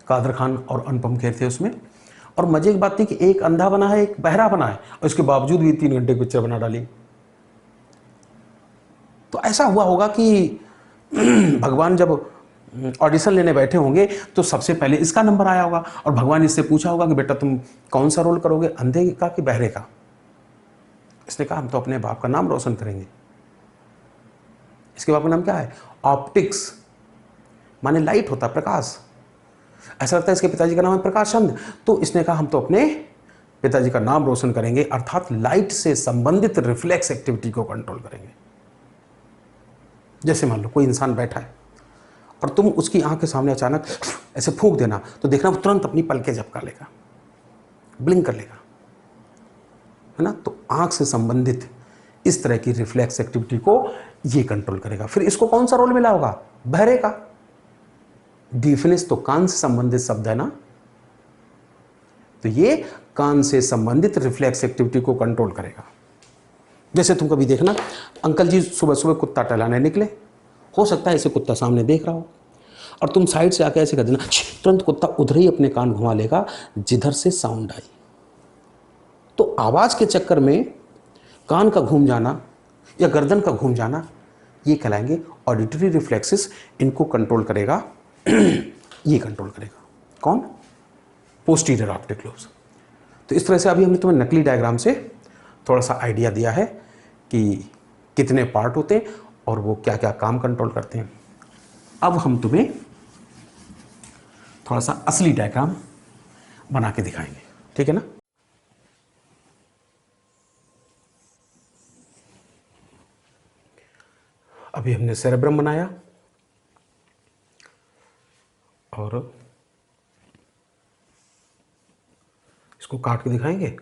A: कादर खान और अनुपम खेर थे उसमें। और मजे की बात थी कि एक अंधा बना है, एक बहरा बना है, और इसके बावजूद भी 3 घंटे की पिक्चर बना डाली। तो ऐसा हुआ होगा कि भगवान जब ऑडिशन लेने बैठे होंगे तो सबसे पहले इसका नंबर आया होगा, और भगवान इससे पूछा होगा कि बेटा तुम कौन सा रोल करोगे, अंधे का कि बहरे का? इसने कहा हम तो अपने बाप का नाम रोशन करेंगे। इसके बाप का नाम क्या है? ऑप्टिक्स, माने लाइट होता, प्रकाश। ऐसा लगता है इसके पिताजी का नाम है प्रकाश चंद, तो इसने कहा हम तो अपने पिताजी का नाम रोशन करेंगे, अर्थात लाइट से संबंधित रिफ्लेक्स एक्टिविटी को कंट्रोल करेंगे। जैसे मान लो कोई इंसान बैठा है और तुम उसकी आंख के सामने अचानक ऐसे फूंक देना, तो देखना वो तुरंत अपनी पलकें झपका लेगा, ब्लिंक कर लेगा, है ना। तो आंख से संबंधित इस तरह की रिफ्लेक्स एक्टिविटी को ये कंट्रोल करेगा। फिर इसको कौन सा रोल मिला होगा? बहरे का। डीफनेस तो कान से संबंधित शब्द है ना, तो ये कान से संबंधित रिफ्लेक्स एक्टिविटी को कंट्रोल करेगा। जैसे तुम कभी देखना, अंकल जी सुबह सुबह कुत्ता टहलाने निकले, हो सकता है ऐसे कुत्ता सामने देख रहा हो, और तुम साइड से आके ऐसे कर देना, तुरंत कुत्ता उधर ही अपने कान घुमा लेगा जिधर से साउंड आई। तो आवाज के चक्कर में कान का घूम जाना या गर्दन का घूम जाना, ये कहलाएंगे ऑडिटरी रिफ्लेक्सेस। इनको कंट्रोल करेगा ये कंट्रोल करेगा कौन? Posterior optic lobes. तो इस तरह से अभी हमने तुम्हें नकली डायग्राम से थोड़ा सा आइडिया दिया है कि कितने पार्ट होते हैं और वो क्या क्या काम कंट्रोल करते हैं। अब हम तुम्हें थोड़ा सा असली डायग्राम बना के दिखाएंगे, ठीक है ना। अभी हमने सेरेब्रम बनाया और इसको काट के दिखाएंगे।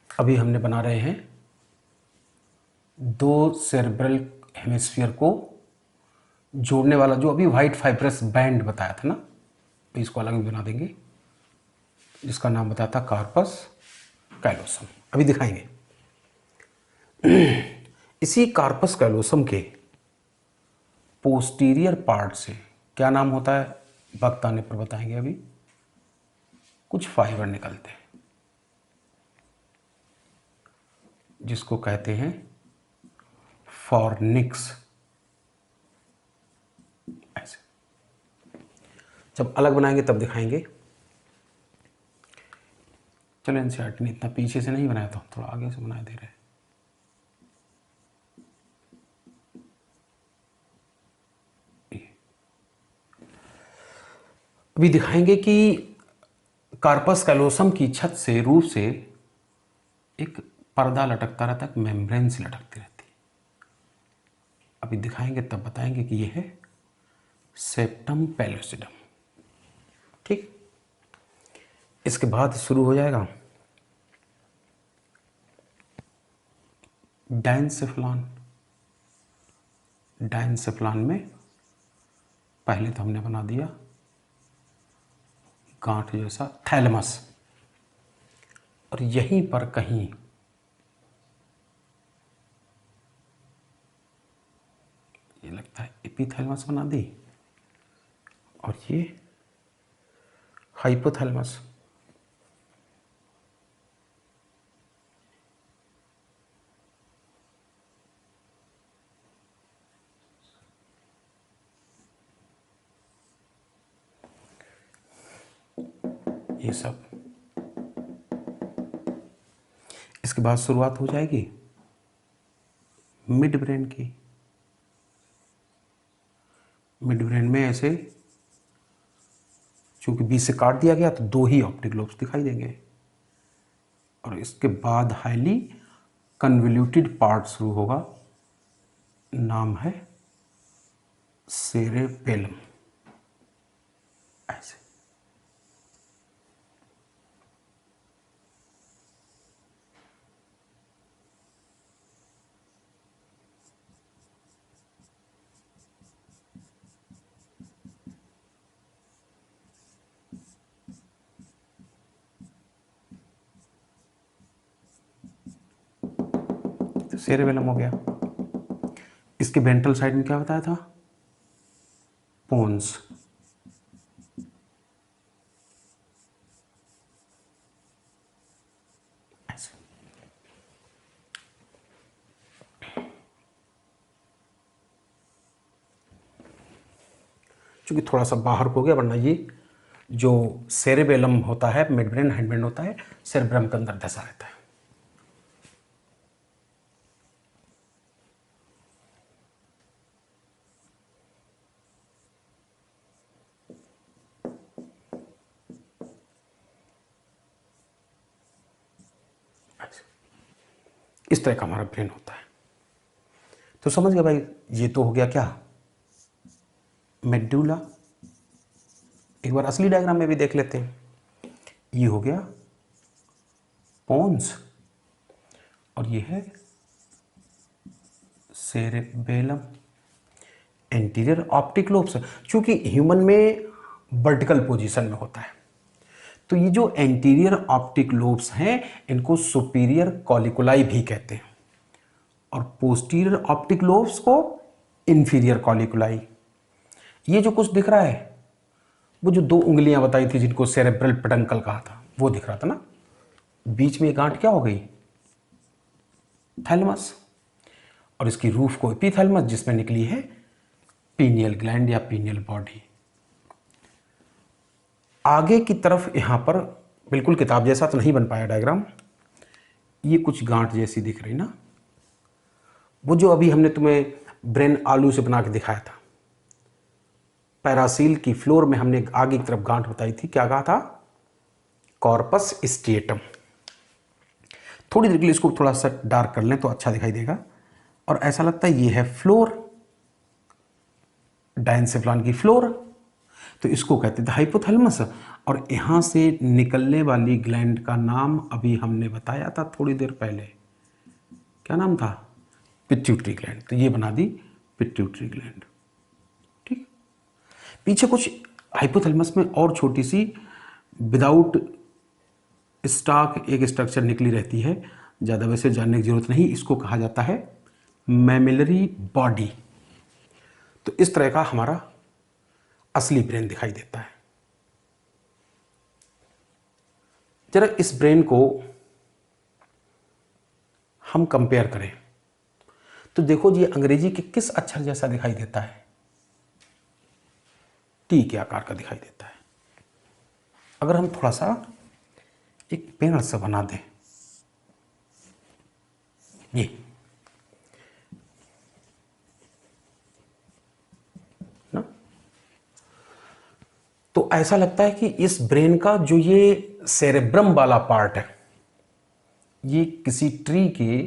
A: अभी हमने बना रहे हैं 2 सेरेब्रल हेमिस्फीयर को जोड़ने वाला जो अभी वाइट फाइब्रस बैंड बताया था ना, तो इसको अलग भी बना देंगे, जिसका नाम बताया था कार्पस कैलोसम। अभी दिखाएंगे। इसी कार्पस कैलोसम के पोस्टीरियर पार्ट से क्या नाम होता है, वक्त आने पर बताएंगे। अभी कुछ फाइबर निकलते हैं जिसको कहते हैं फॉर्निक्स। ऐसे जब अलग बनाएंगे तब दिखाएंगे। चलो एनसीईआरटी ने इतना पीछे से नहीं बनाया था, थोड़ा आगे से बना दे रहे हैं। अभी दिखाएंगे कि कार्पस कैलोसम की छत से, रूफ से एक पर्दा लटकता रहता है, मेम्ब्रेन से लटकती रहती है। अभी दिखाएंगे तब बताएंगे कि यह है सेप्टम पेलोसिडम, ठीक। इसके बाद शुरू हो जाएगा डायंसेफ्लॉन। डायंसेफ्लॉन में पहले तो हमने बना दिया गांठ जैसा थैलेमस, और यहीं पर कहीं ये लगता है एपिथैलेमस बना दी, और ये हाइपोथैलेमस। ये सब। इसके बाद शुरुआत हो जाएगी मिड ब्रेन की। मिड ब्रेन में ऐसे चूंकि बीच से काट दिया गया तो दो ही ऑप्टिक लोब्स दिखाई देंगे, और इसके बाद हाईली कन्वोल्यूटेड पार्ट शुरू होगा, नाम है सेरेबेलम। ऐसे तो सेरेबेलम हो गया। इसके वेंट्रल साइड में क्या बताया था, पोन्स। क्योंकि थोड़ा सा बाहर हो गया, वरना ये जो सेरेबेलम होता है, मिड ब्रेन हैंड ब्रेन होता है, सेरेब्रम के अंदर धसा रहता है। इस तरह का हमारा ब्रेन होता है। तो समझ गए भाई, ये तो हो गया क्या, मेडुला। एक बार असली डायग्राम में भी देख लेते हैं। ये हो गया पोन्स, और ये है सेरेबेलम। एंटीरियर ऑप्टिक लोब्स, क्योंकि ह्यूमन में वर्टिकल पोजीशन में होता है, तो ये जो एंटीरियर ऑप्टिक लोब्स हैं इनको सुपीरियर कॉलिकुलाई भी कहते हैं, और पोस्टीरियर ऑप्टिक लोब्स को इंफीरियर कॉलिकुलाई। ये जो कुछ दिख रहा है, वो जो दो उंगलियां बताई थी जिनको सेरेब्रल पेडंकल कहा था, वो दिख रहा था ना। बीच में ये गांठ क्या हो गई, थैलेमस, और इसकी रूफ को एपिथैलेमस, जिसमें निकली है पीनियल ग्लैंड या पीनियल बॉडी। आगे की तरफ यहां पर बिल्कुल किताब जैसा तो नहीं बन पाया डायग्राम, ये कुछ गांठ जैसी दिख रही ना, वो जो अभी हमने तुम्हें ब्रेन आलू से बना के दिखाया था, पैरासील की फ्लोर में हमने आगे की तरफ गांठ बताई थी, क्या कहा था, कॉर्पस स्ट्रिएटम। थोड़ी देर के लिए इसको थोड़ा सा डार्क कर लें तो अच्छा दिखाई देगा, और ऐसा लगता है ये है फ्लोर, डायंसेफ्लॉन की फ्लोर, तो इसको कहते थे हाइपोथैलेमस। और यहां से निकलने वाली ग्लैंड का नाम अभी हमने बताया था थोड़ी देर पहले, क्या नाम था, पिट्यूटरी ग्लैंड। तो ये बना दी पिट्यूटरी ग्लैंड। ठीक, पीछे कुछ हाइपोथैलेमस में और छोटी सी विदाउट स्टॉक एक स्ट्रक्चर निकली रहती है, ज़्यादा वैसे जानने की जरूरत नहीं, इसको कहा जाता है मैमिलरी बॉडी। तो इस तरह का हमारा असली ब्रेन दिखाई देता है। जरा इस ब्रेन को हम कंपेयर करें तो देखो जी, अंग्रेजी के किस अक्षर जैसा दिखाई देता है, टी के आकार का दिखाई देता है। अगर हम थोड़ा सा एक पेन से बना दें, ये ना, तो ऐसा लगता है कि इस ब्रेन का जो ये सेरेब्रम वाला पार्ट है, ये किसी ट्री के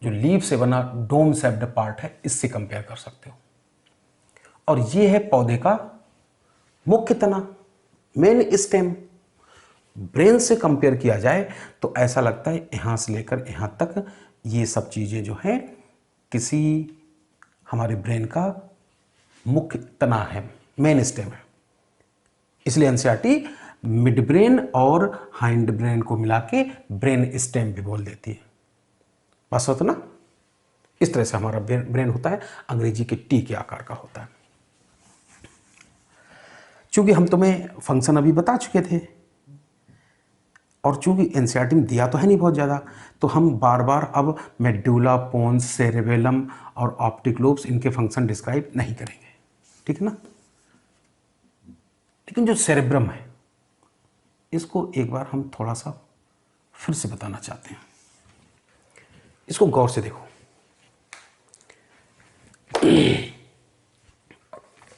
A: जो लीफ से बना डोम शेप्ड पार्ट है, इससे कंपेयर कर सकते हो। और ये है पौधे का मुख्य तना, मेन स्टेम। ब्रेन से कंपेयर किया जाए तो ऐसा लगता है यहां से लेकर यहां तक ये सब चीजें जो हैं किसी हमारे ब्रेन का मुख्य तना है, मेन स्टेम है। इसलिए एनसीईआरटी मिड ब्रेन और हाइंड ब्रेन को मिला के ब्रेन स्टेम भी बोल देती है। बस होता ना, इस तरह से हमारा ब्रेन होता है, अंग्रेजी के टी के आकार का होता है। चूंकि हम तुम्हें फंक्शन अभी बता चुके थे, और चूंकि एनसीईआरटी में दिया तो है नहीं बहुत ज़्यादा, तो हम बार बार अब मेडुला, पोन्स, सेरेबेलम और ऑप्टिक लोब्स, इनके फंक्शन डिस्क्राइब नहीं करेंगे, ठीक है ना। लेकिन जो सेरेब्रम है, इसको एक बार हम थोड़ा सा फिर से बताना चाहते हैं। इसको गौर से देखो।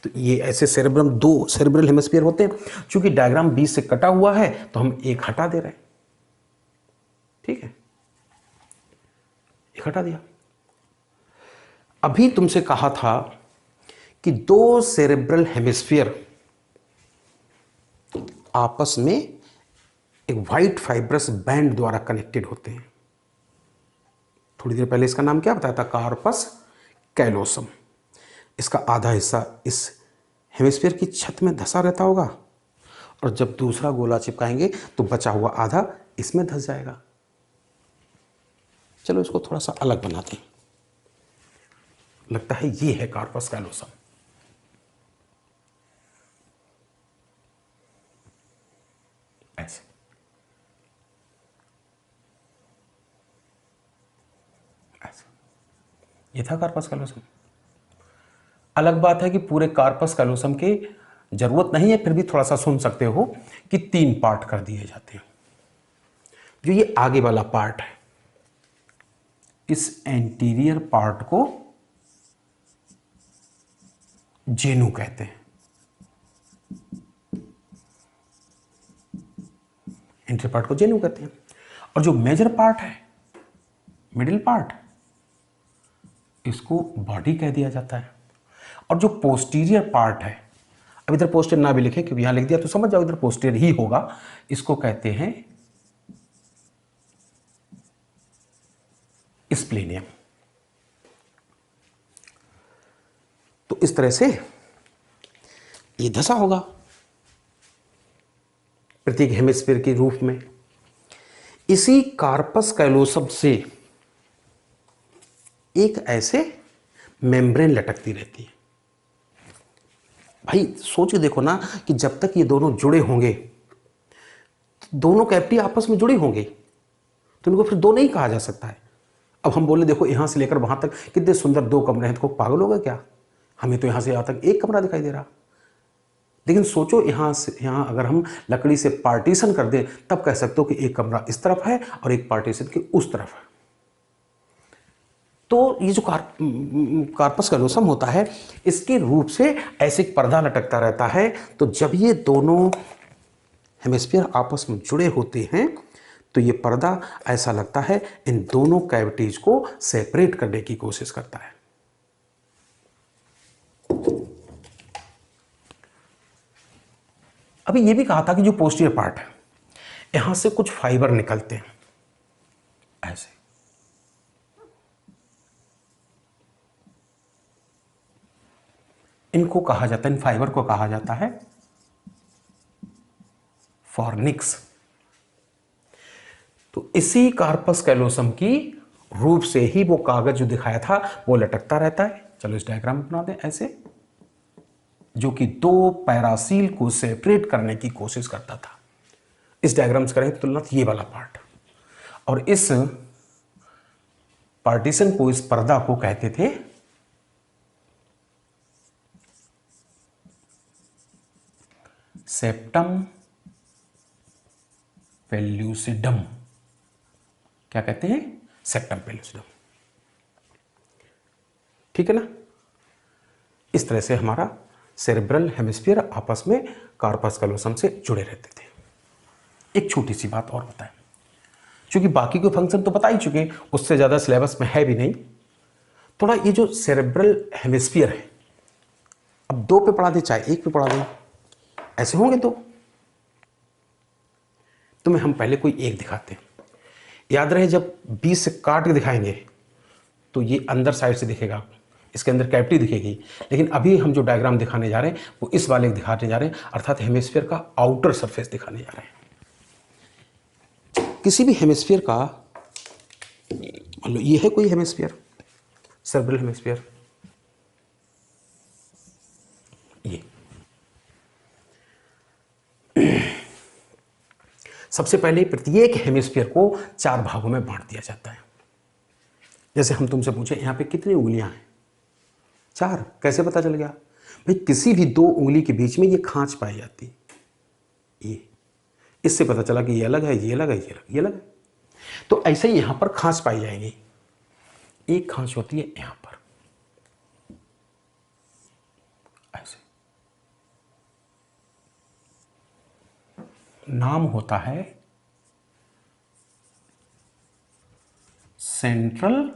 A: तो ये ऐसे सेरेब्रम, दो सेरेब्रल हेमिस्फीयर होते हैं। चूंकि डायग्राम बीच से कटा हुआ है तो हम एक हटा दे रहे हैं। ठीक है, एक हटा दिया। अभी तुमसे कहा था कि दो सेरेब्रल हेमिस्फीयर आपस में एक व्हाइट फाइब्रस बैंड द्वारा कनेक्टेड होते हैं। थोड़ी देर पहले इसका नाम क्या बताया था? Corpus callosum. इसका आधा हिस्सा इस हेमिस्फीयर की छत में धंसा रहता होगा, और जब दूसरा गोला चिपकाएंगे तो बचा हुआ आधा इसमें धंस जाएगा। चलो इसको थोड़ा सा अलग बनाते हैं। लगता है ये है कार्पस कैलोसम। ऐसे ऐसे ये था कार्पस कैलोसम। अलग बात है कि पूरे कार्पस कैलोसम की जरूरत नहीं है, फिर भी थोड़ा सा सुन सकते हो कि 3 पार्ट कर दिए जाते हैं। जो ये आगे वाला पार्ट है, इस एंटीरियर पार्ट को जेनू कहते हैं। एंटीरियर पार्ट को जेनू कहते हैं। और जो मेजर पार्ट है, मिडिल पार्ट, इसको बॉडी कह दिया जाता है। और जो पोस्टीरियर पार्ट है, अब इधर पोस्टीरियर ना भी लिखे क्योंकि यहां लिख दिया तो समझ जाओ इधर पोस्टीरियर ही होगा, इसको कहते हैं स्प्लेनियम। तो इस तरह से ये धसा होगा प्रत्येक हेमिस्फीयर के रूप में। इसी कार्पस कैलोसम से एक ऐसे मेम्ब्रेन लटकती रहती है। भाई सोच के देखो ना कि जब तक ये दोनों जुड़े होंगे, दोनों कैविटी आपस में जुड़े होंगे, तो इनको फिर दो नहीं कहा जा सकता है। अब हम बोले देखो यहां से लेकर वहां तक कितने सुंदर 2 कमरे हैं, तो पागल होगा क्या? हमें तो यहां से यहां तक एक कमरा दिखाई दे रहा। लेकिन सोचो यहां से यहां अगर हम लकड़ी से पार्टीशन कर दें, तब कह सकते हो कि एक कमरा इस तरफ है और एक पार्टीशन के उस तरफ है। तो ये जो कार्पस कैलोसम होता है, इसके रूप से ऐसे एक पर्दा लटकता रहता है। तो जब ये दोनों हेमिस्फीयर आपस में जुड़े होते हैं तो ये पर्दा ऐसा लगता है इन दोनों कैविटीज को सेपरेट करने की कोशिश करता है। अभी ये भी कहा था कि जो पोस्टीरियर पार्ट है, यहां से कुछ फाइबर निकलते हैं ऐसे। इनको कहा जाता है, इन फाइबर को कहा जाता है फॉर्निक्स। तो इसी कार्पस कैलोसम की रूप से ही वो कागज जो दिखाया था वो लटकता रहता है। चलो इस डायग्राम में बना दें ऐसे, जो कि 2 पैरासील को सेपरेट करने की कोशिश करता था। इस डायग्राम से करें तुलना तो ये वाला पार्ट, और इस पार्टीशन को, इस पर्दा को कहते थे सेप्टम पेल्यूसिडम। क्या कहते हैं? सेप्टम पेल्यूसिडम। ठीक है ना? इस तरह से हमारा सेरेब्रल हेमिस्फीयर आपस में कार्पस कैलोसम से जुड़े रहते थे। एक छोटी सी बात और बताएं, क्योंकि बाकी के फंक्शन तो बता ही चुके, उससे ज्यादा सिलेबस में है भी नहीं। थोड़ा ये जो सेरेब्रल हेमिस्फीयर है, अब 2 पे पढ़ा दे चाहे 1 पे पढ़ा दे, ऐसे होंगे तो तुम्हें हम पहले कोई एक दिखाते हैं। याद रहे जब 20 से काट के दिखाएंगे तो ये अंदर साइड से दिखेगा, इसके अंदर कैविटी दिखेगी। लेकिन अभी हम जो डायग्राम दिखाने जा रहे हैं वो इस वाले दिखाने जा रहे हैं, अर्थात हेमिस्फीयर का आउटर सरफेस दिखाने जा रहे हैं। किसी भी हेमिस्फीयर का, मान लो ये है कोई हेमिस्फीयर, सेरेब्रल हेमिस्फीयर, ये सबसे पहले प्रत्येक हेमिस्फीयर को 4 भागों में बांट दिया जाता है। जैसे हम तुमसे पूछे यहां पे कितनी उंगलियां हैं? 4। कैसे पता चल गया? भाई किसी भी 2 उंगली के बीच में ये खांच पाई जाती है। ये इससे पता चला कि ये अलग है, ये अलग है, ये अलग, ये अलग है। तो ऐसे ही यहां पर खांच पाई जाएगी। एक खांच होती है यहां पर, ऐसे नाम होता है सेंट्रल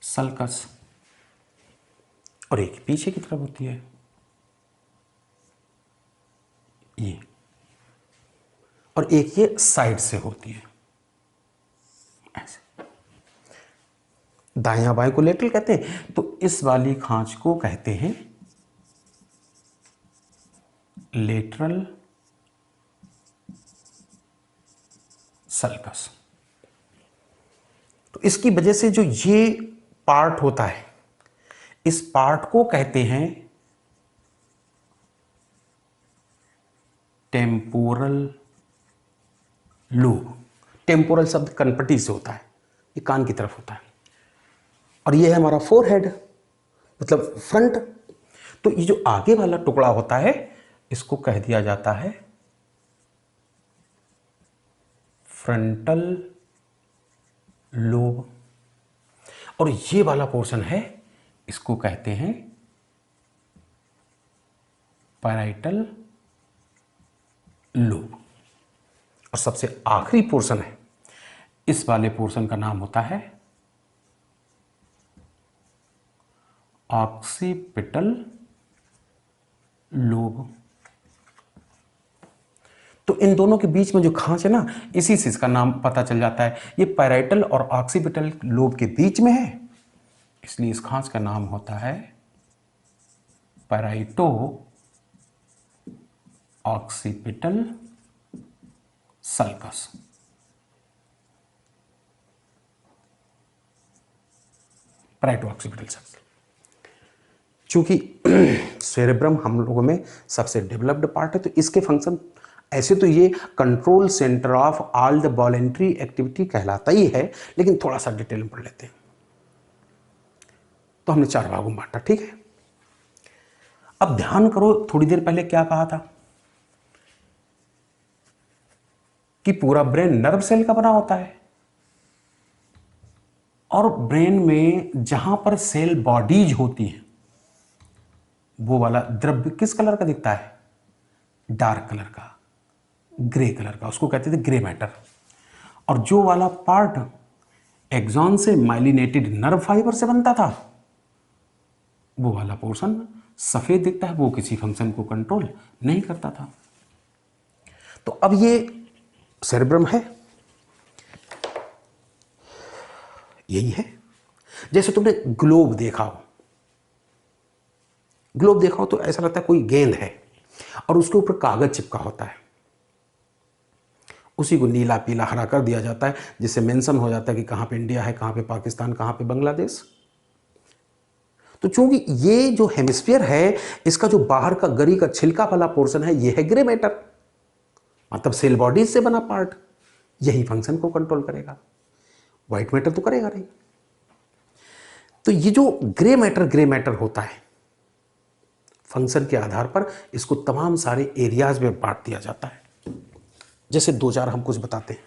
A: सल्कस, और एक पीछे की तरफ होती है ये, और एक ये साइड से होती है ऐसे। दायां बाएं को लेटरल कहते हैं, तो इस वाली खांच को कहते हैं लेटरल सल्कस। तो इसकी वजह से जो ये पार्ट होता है, इस पार्ट को कहते हैं टेम्पोरल लोब। टेम्पोरल शब्द कनपटी से होता है, ये कान की तरफ होता है, और ये है हमारा फोरहेड, मतलब फ्रंट। तो ये जो आगे वाला टुकड़ा होता है, इसको कह दिया जाता है फ्रंटल लोब, और ये वाला पोर्शन है, इसको कहते हैं पैराइटल लोब। और सबसे आखिरी पोर्शन है, इस वाले पोर्शन का नाम होता है ऑक्सीपिटल लोब। तो इन दोनों के बीच में जो खांच है ना, इसी से इसका नाम पता चल जाता है, ये पैराइटल और ऑक्सीपिटल लोब के बीच में है, इसलिए इस खांच का नाम होता है पैराइटो ऑक्सीपिटल सल्कस। पैराइटो ऑक्सीपिटल सल्कस, चूंकि सेरेब्रम हम लोगों में सबसे डेवलप्ड पार्ट है, तो इसके फंक्शन ऐसे तो ये control centre of all the voluntary activity कहलाता ही है, लेकिन थोड़ा सा डिटेल में पढ़ लेते हैं। तो हमने 4 भागों में बांटा, ठीक है। अब ध्यान करो, थोड़ी देर पहले क्या कहा था कि पूरा ब्रेन नर्व सेल का बना होता है, और ब्रेन में जहां पर सेल बॉडीज होती हैं, वो वाला द्रव्य किस कलर का दिखता है? डार्क कलर का, ग्रे कलर का, उसको कहते थे ग्रे मैटर। और जो वाला पार्ट एक्सॉन से माइलिनेटेड नर्व फाइबर से बनता था, वो वाला पोर्शन सफेद दिखता है, वो किसी फंक्शन को कंट्रोल नहीं करता था। तो अब ये सेरेब्रम है, यही है। जैसे तुमने ग्लोब देखा हो, ग्लोब देखा हो तो ऐसा लगता है कोई गेंद है और उसके ऊपर कागज चिपका होता है, उसी को नीला पीला हरा कर दिया जाता है, जिससे मेंशन हो जाता है कि कहां पे इंडिया है, कहां पे पाकिस्तान, कहां पे बांग्लादेश। तो चूंकि ये जो हेमिस्फीयर है, इसका जो बाहर का गरी का छिलका वाला पोर्शन है, ये है ग्रे मैटर, मतलब सेल बॉडीज से बना पार्ट, यही फंक्शन को कंट्रोल करेगा, व्हाइट मैटर तो करेगा नहीं। तो ये जो ग्रे मैटर होता है, फंक्शन के आधार पर इसको तमाम सारे एरियाज में बांट दिया जाता है। जैसे 2-4 हम कुछ बताते हैं।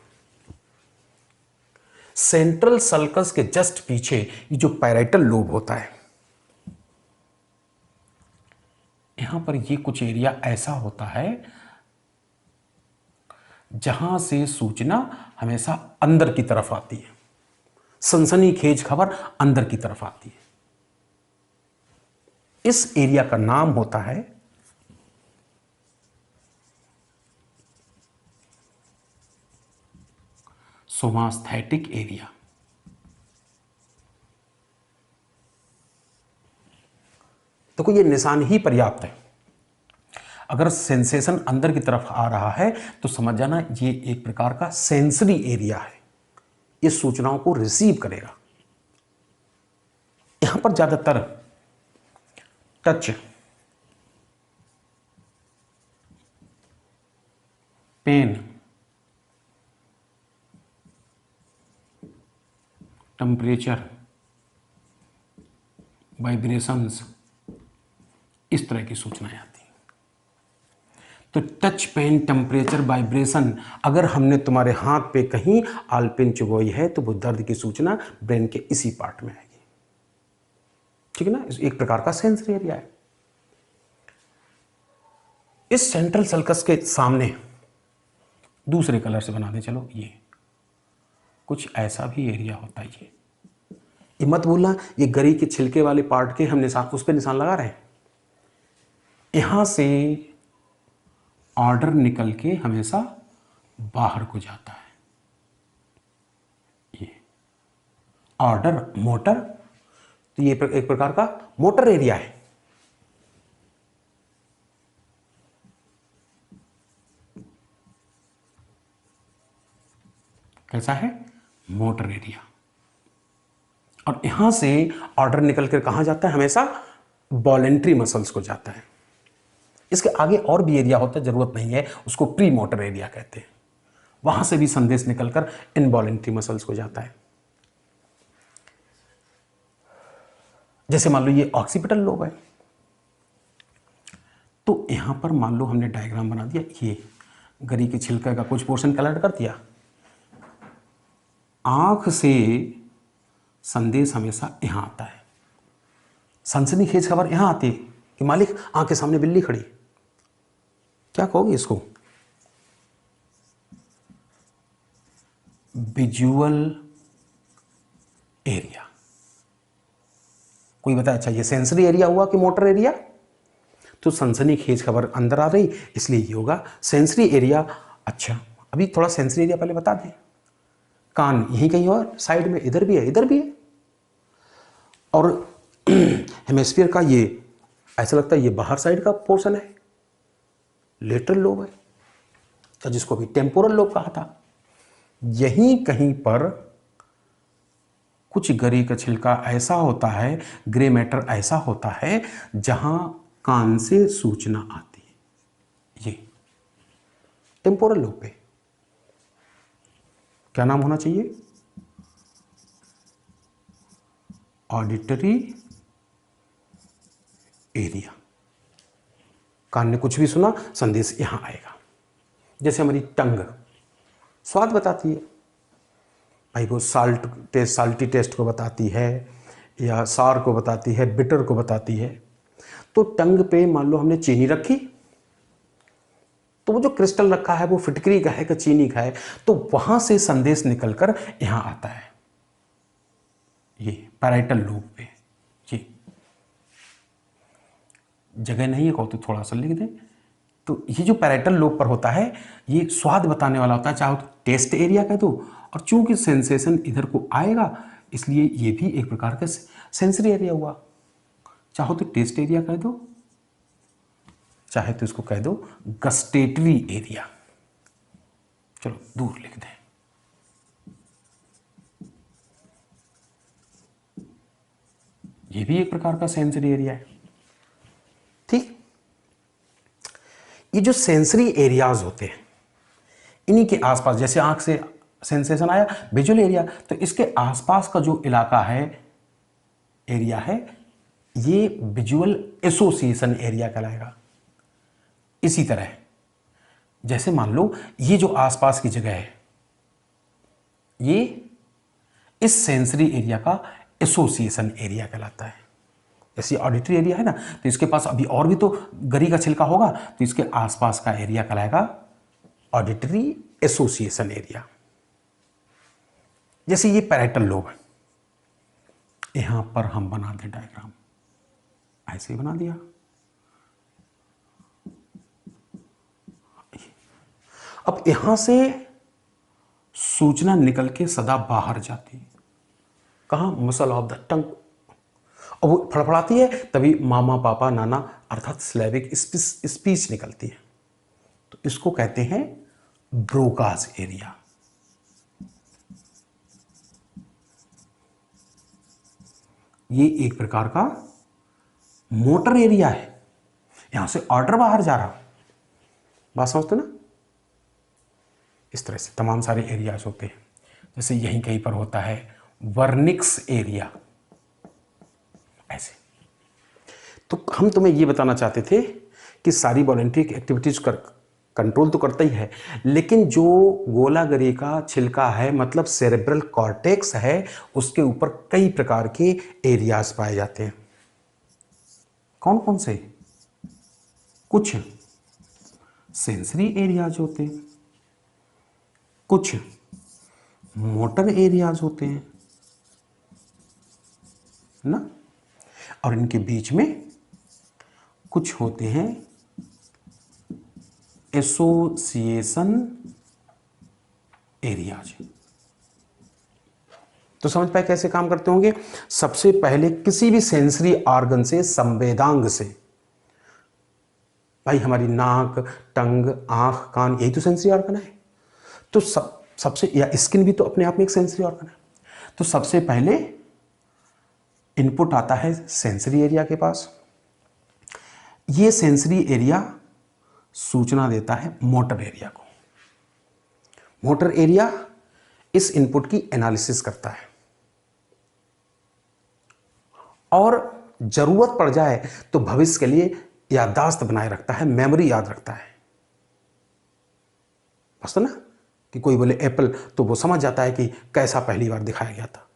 A: सेंट्रल सल्कस के जस्ट पीछे ये जो पैराइटल लोब होता है, यहां पर ये कुछ एरिया ऐसा होता है जहां से सूचना हमेशा अंदर की तरफ आती है, सनसनीखेज खबर अंदर की तरफ आती है। इस एरिया का नाम होता है सोमास्थेटिक एरिया। तो ये निशान ही पर्याप्त है। अगर सेंसेशन अंदर की तरफ आ रहा है तो समझ जाना ये एक प्रकार का सेंसरी एरिया है, इस सूचनाओं को रिसीव करेगा। यहां पर ज्यादातर टच, पेन, टेम्परेचर, वाइब्रेशंस, इस तरह की सूचनाएं आती हैं। तो टच पेन, टेम्परेचर, वाइब्रेशन, अगर हमने तुम्हारे हाथ पे कहीं आलपिन चुभोई है तो वो दर्द की सूचना ब्रेन के इसी पार्ट में आएगी। ठीक है ना, एक प्रकार का सेंसरी एरिया है। इस सेंट्रल सल्कस के सामने दूसरे कलर से बना दे, चलो ये कुछ ऐसा भी एरिया होता है। ये मत भूलना, ये गरी के छिलके वाले पार्ट के हम निशान, उस पर निशान लगा रहे हैं। यहां से ऑर्डर निकल के हमेशा बाहर को जाता है। ये ऑर्डर मोटर, तो ये एक प्रकार का मोटर एरिया है। कैसा है? Motor area. और यहां से ऑर्डर निकल कर कहां जाता है? हमेशा वॉलेंट्री मसल्स को जाता है। इसके आगे और भी एरिया होता है, जरूरत नहीं है, उसको प्री मोटर एरिया कहते हैं। वहां से भी संदेश निकलकर इनवॉलेंट्री मसल्स को जाता है। जैसे मान लो ये ऑक्सीपिटल लोब है, तो यहां पर मान लो हमने डायग्राम बना दिया, ये गरी के छिलके का कुछ पोर्शन कलर कर दिया। आंख से संदेश हमेशा यहां आता है। सनसनीखेज खबर यहां आती है कि मालिक आंख के सामने बिल्ली खड़ी, क्या कहोगे इसको? Visual area. कोई बताए, अच्छा ये सेंसरी एरिया हुआ कि मोटर एरिया? तो सनसनीखेज खबर अंदर आ रही, इसलिए ये होगा सेंसरी एरिया। अच्छा, अभी थोड़ा सेंसरी एरिया पहले बता दें। कान यहीं कहीं और साइड में, इधर भी है, इधर भी है। और हेमिस्फीयर का ये ऐसा लगता है ये बाहर साइड का पोर्शन है, लेटरल लोब है, तो जिसको भी टेम्पोरल लोब कहा था। यहीं कहीं पर कुछ गरी का छिलका ऐसा होता है, ग्रे मैटर ऐसा होता है जहां कान से सूचना आती है। ये टेम्पोरल लोब पे क्या नाम होना चाहिए? Auditory area. कान ने कुछ भी सुना, संदेश यहां आएगा। जैसे हमारी टंग स्वाद बताती है भाई, वो साल्टी टेस्ट को बताती है, या सार को बताती है, बिटर को बताती है। तो टंग पे मान लो हमने चीनी रखी, तो वो जो क्रिस्टल रखा है वो फिटकरी का है कि चीनी का है, तो वहां से संदेश निकलकर यहां आता है, ये पैराइटल लोब पे। ये जगह नहीं है, कहो तो थोड़ा सा लिख दें। तो ये जो पैराइटल लोब पर होता है, ये स्वाद बताने वाला होता है, चाहे तो टेस्ट एरिया कह दो, और चूंकि सेंसेशन इधर को आएगा इसलिए ये भी एक प्रकार का सेंसरी एरिया हुआ। चाहो तो टेस्ट एरिया कह दो, चाहे तो इसको कह दो गस्टेटरी एरिया। चलो दूर लिख दें। ये भी एक प्रकार का सेंसरी एरिया है। ठीक, ये जो सेंसरी एरियाज होते हैं, इन्हीं के आसपास, जैसे आंख से सेंसेशन आया, विजुअल एरिया, तो इसके आसपास का जो इलाका है, एरिया है, ये विजुअल एसोसिएशन एरिया कहलाएगा। इसी तरह जैसे मान लो ये जो आसपास की जगह है, ये इस सेंसरी एरिया का एसोसिएशन एरिया कहलाता है। जैसे ऑडिटरी एरिया है ना, तो इसके पास अभी और भी तो गरी का छिलका होगा, तो इसके आसपास का एरिया कहलाएगा ऑडिटरी एसोसिएशन एरिया। जैसे ये पैराइटल लोब है, यहां पर हम बना दें डायग्राम, ऐसे ही बना दिया। अब यहां से सूचना निकल के सदा बाहर जाती है, कहां? Muscle of the tongue. और वो फड़फड़ाती है, तभी मामा, पापा, नाना अर्थात स्लैविक स्पीच निकलती है। तो इसको कहते हैं ब्रोकास एरिया। ये एक प्रकार का मोटर एरिया है, यहां से ऑर्डर बाहर जा रहा। बात समझते ना? इस तरह से तमाम सारे एरियाज होते हैं। जैसे यहीं कहीं पर होता है वर्निक्स एरिया, ऐसे। तो हम तुम्हें ये बताना चाहते थे कि सारी वॉलंटरी एक्टिविटीज कंट्रोल तो करता ही है, लेकिन जो गोलागरी का छिलका है मतलब सेरेब्रल कॉर्टेक्स है, उसके ऊपर कई प्रकार के एरियाज पाए जाते हैं। कौन कौन से? कुछ सेंसरी एरियाज होते हैं, कुछ मोटर एरियाज होते हैं ना, और इनके बीच में कुछ होते हैं एसोसिएशन एरियाज। तो समझ पाए कैसे काम करते होंगे। सबसे पहले किसी भी सेंसरी ऑर्गन से, संवेदांग से, भाई हमारी नाक, टंग, आंख, कान, यही तो सेंसरी ऑर्गन है। तो सबसे, या स्किन भी तो अपने आप में एक सेंसरी ऑर्गन है। तो सबसे पहले इनपुट आता है सेंसरी एरिया के पास। ये सेंसरी एरिया सूचना देता है मोटर एरिया को। मोटर एरिया इस इनपुट की एनालिसिस करता है और जरूरत पड़ जाए तो भविष्य के लिए याददाश्त बनाए रखता है, मेमोरी याद रखता है। बस तो ना कि कोई बोले एप्पल तो वो समझ जाता है कि कैसा पहली बार दिखाया गया था।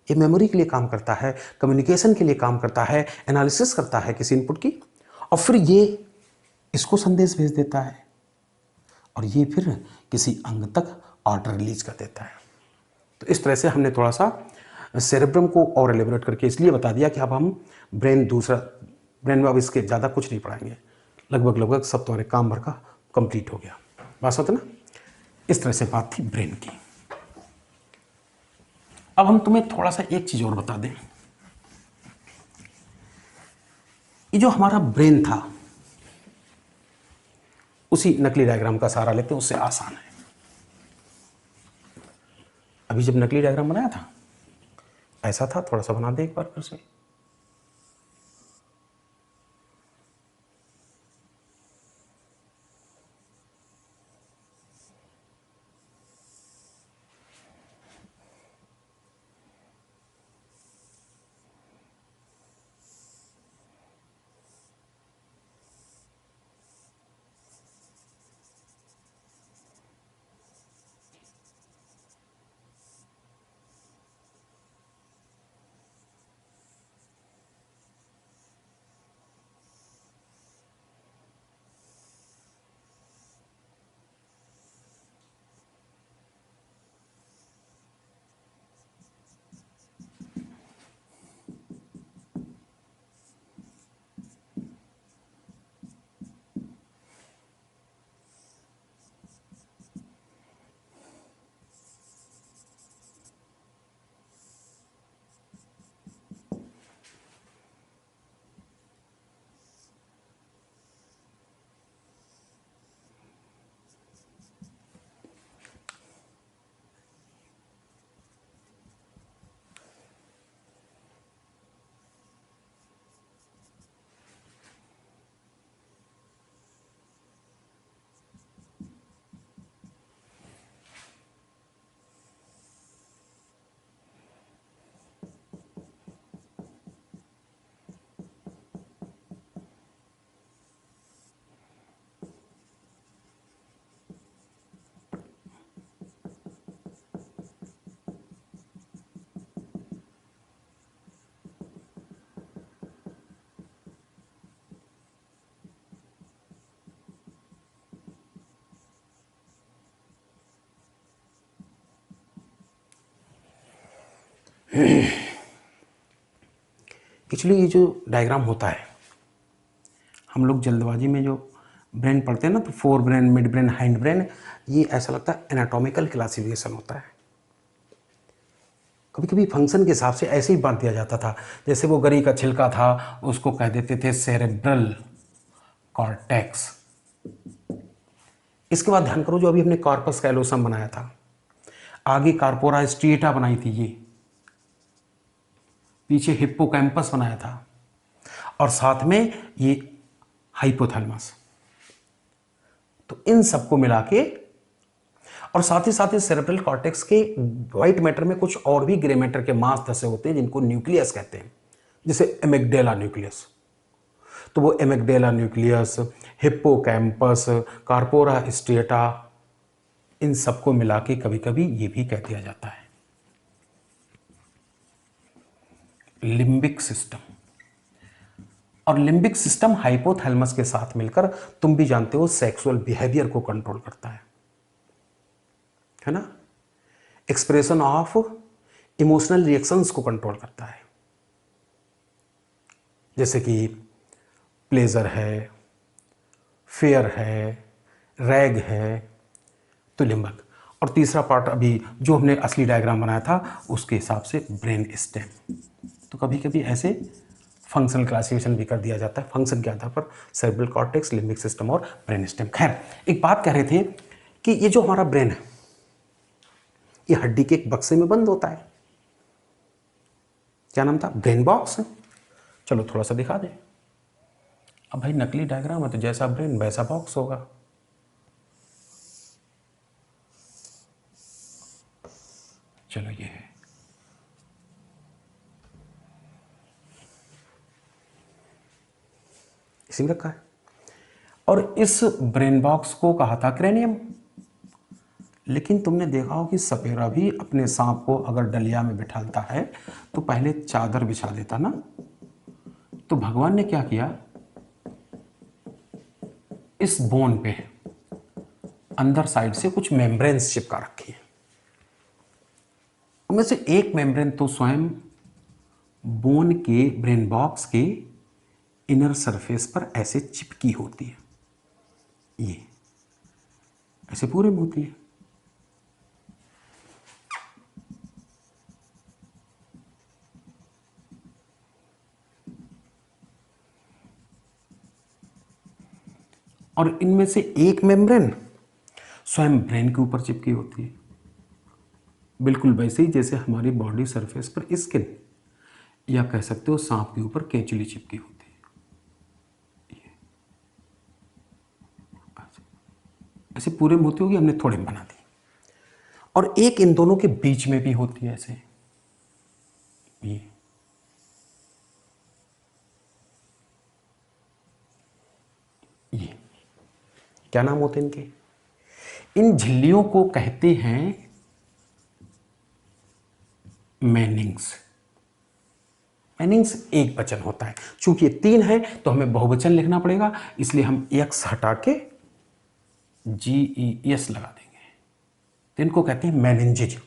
A: ये मेमोरी के लिए काम करता है, कम्युनिकेशन के लिए काम करता है, एनालिसिस करता है किसी इनपुट की, और फिर ये इसको संदेश भेज देता है और ये फिर किसी अंग तक ऑर्डर रिलीज कर देता है। तो इस तरह से हमने थोड़ा सा सेरेब्रम को और एलिब्रेट करके इसलिए बता दिया कि अब हम ब्रेन में अब इसके ज़्यादा कुछ नहीं पढ़ाएंगे, लगभग सब तुम्हारे काम भर का कंप्लीट हो गया। बात होता ना, इस तरह से बात थी ब्रेन की। अब हम तुम्हें थोड़ा सा एक चीज़ और बता दें। ये जो हमारा ब्रेन था, उसी नकली डायग्राम का सहारा लेते हैं, उससे आसान है। अभी जब नकली डायग्राम बनाया था ऐसा था, थोड़ा सा बना दे एक बार फिर से। एक्चुअली ये जो डायग्राम होता है, हम लोग जल्दबाजी में जो ब्रेन पढ़ते हैं ना, तो fore brain, mid brain, hind brain, ये ऐसा लगता है एनाटॉमिकल क्लासिफिकेशन होता है। कभी कभी फंक्शन के हिसाब से ऐसे ही बांट दिया जाता था। जैसे वो गरी का छिलका था, उसको कह देते थे सेरेब्रल कॉर्टेक्स। इसके बाद ध्यान करो, जो अभी हमने कॉर्पस कैलोसम बनाया था, आगे कार्पोरा स्ट्रिएटा बनाई थी, ये पीछे हिप्पोकैम्पस बनाया था, और साथ में ये हाइपोथैलेमस। तो इन सबको मिला के, और साथ ही सेरेब्रल कॉर्टेक्स के व्हाइट मैटर में कुछ और भी ग्रे मैटर के मास धसे होते हैं जिनको न्यूक्लियस कहते हैं, जैसे एमिग्डाला न्यूक्लियस। तो वो amygdala nucleus, hippocampus, corpora strata, इन सबको मिला के कभी कभी ये भी कह दिया जाता है लिम्बिक सिस्टम। और लिम्बिक सिस्टम हाइपोथैलेमस के साथ मिलकर, तुम भी जानते हो, सेक्सुअल बिहेवियर को कंट्रोल करता है ना, एक्सप्रेशन ऑफ इमोशनल रिएक्शंस को कंट्रोल करता है, जैसे कि प्लेजर है, फेयर है, रैग है, तो लिम्बक। और तीसरा पार्ट अभी जो हमने असली डायग्राम बनाया था उसके हिसाब से ब्रेन स्टेम। तो कभी कभी ऐसे फंक्शनल क्लासिफिकेशन भी कर दिया जाता है फंक्शन के आधार पर, सेरेब्रल कॉर्टेक्स, लिम्बिक सिस्टम और ब्रेन स्टेम। खैर, एक बात कह रहे थे कि ये जो हमारा ब्रेन है ये हड्डी के एक बक्से में बंद होता है, क्या नाम था, ब्रेन बॉक्स। चलो थोड़ा सा दिखा दे। अब भाई नकली डायग्राम है तो जैसा ब्रेन वैसा बॉक्स होगा। चलो ये है, इसी में रखा है। और इस ब्रेन बॉक्स को कहा था क्रेनियम। लेकिन तुमने देखा हो कि सपेरा भी अपने सांप को अगर डलिया में बिठाता है तो पहले चादर बिछा देता ना। तो भगवान ने क्या किया, इस बोन पे अंदर साइड से कुछ मेम्ब्रेन्स चिपका रखी है। उनमें से एक मेम्ब्रेन तो स्वयं बोन के, ब्रेन बॉक्स के इनर सरफेस पर ऐसे चिपकी होती है, ये ऐसे पूरे में होती है। और इनमें से एक मेम्ब्रेन स्वयं ब्रेन के ऊपर चिपकी होती है, बिल्कुल वैसे ही जैसे हमारी बॉडी सरफेस पर स्किन, या कह सकते हो सांप के ऊपर केंचुली चिपकी होती है। ऐसे पूरे में होती होगी, हमने थोड़े में बना दी। और एक इन दोनों के बीच में भी होती है ऐसे, ये क्या नाम होते हैं इनके, इन झिल्लियों को कहते हैं मैनिंग्स। मैनिंग्स एक वचन होता है, चूंकि ये तीन है तो हमें बहुवचन लिखना पड़ेगा, इसलिए हम एक्स हटा के GES लगा देंगे। तो इनको कहते हैं मैनिंजेज।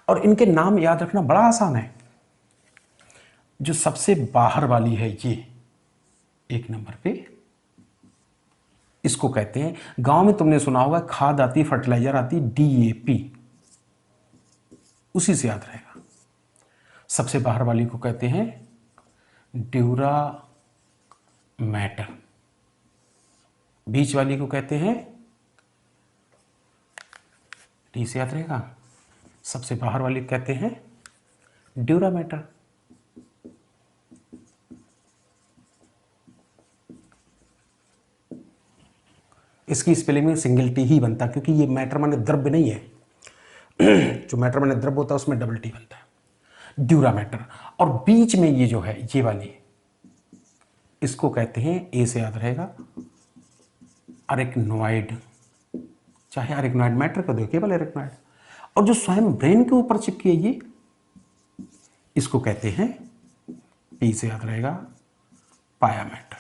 A: और इनके नाम याद रखना बड़ा आसान है। जो सबसे बाहर वाली है ये एक नंबर पे, इसको कहते हैं, गांव में तुमने सुना होगा खाद आती, फर्टिलाइजर आती, DAP, उसी से याद रहेगा। सबसे बाहर वाली को कहते हैं ड्यूरा मैटर, बीच वाली को कहते हैं, डी से याद रहेगा, सबसे बाहर वाली कहते हैं ड्यूरा मैटर। इसकी स्पेलिंग में सिंगल टी ही बनता है, क्योंकि ये मैटर माने द्रव्य नहीं है। जो मैटर माने द्रव्य होता है उसमें डबल टी बनता है, ड्यूरा मैटर। और बीच में ये जो है, ये वाली, इसको कहते हैं, ए से याद रहेगा, अरेक्नोइड, चाहे अरेक्नोइड मैटर कर दो, केवल अरेक्नोइड। और जो स्वयं ब्रेन के ऊपर चिपकी है ये, इसको कहते हैं, पी से याद रहेगा, पाया मैटर।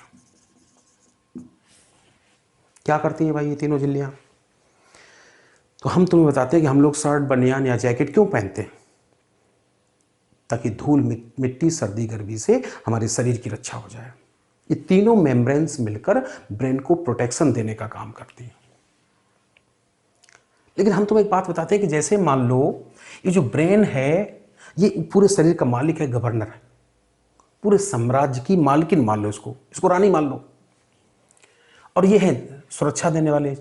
A: क्या करती हैं भाई ये तीनों झिल्लियां? तो हम तुम्हें बताते हैं कि हम लोग शर्ट, बनियान या जैकेट क्यों पहनते हैं, ताकि धूल, मिट्टी, सर्दी, गर्मी से हमारे शरीर की रक्षा हो जाए। ये तीनों मेम्ब्रेन्स मिलकर ब्रेन को प्रोटेक्शन देने का काम करती हैं। लेकिन हम तुम्हें एक बात बताते हैं कि जैसे मान लो ये जो ब्रेन है ये पूरे शरीर का मालिक है, गवर्नर है, पूरे साम्राज्य की मालकिन मान लो, इसको रानी मान लो, और ये है सुरक्षा देने वाले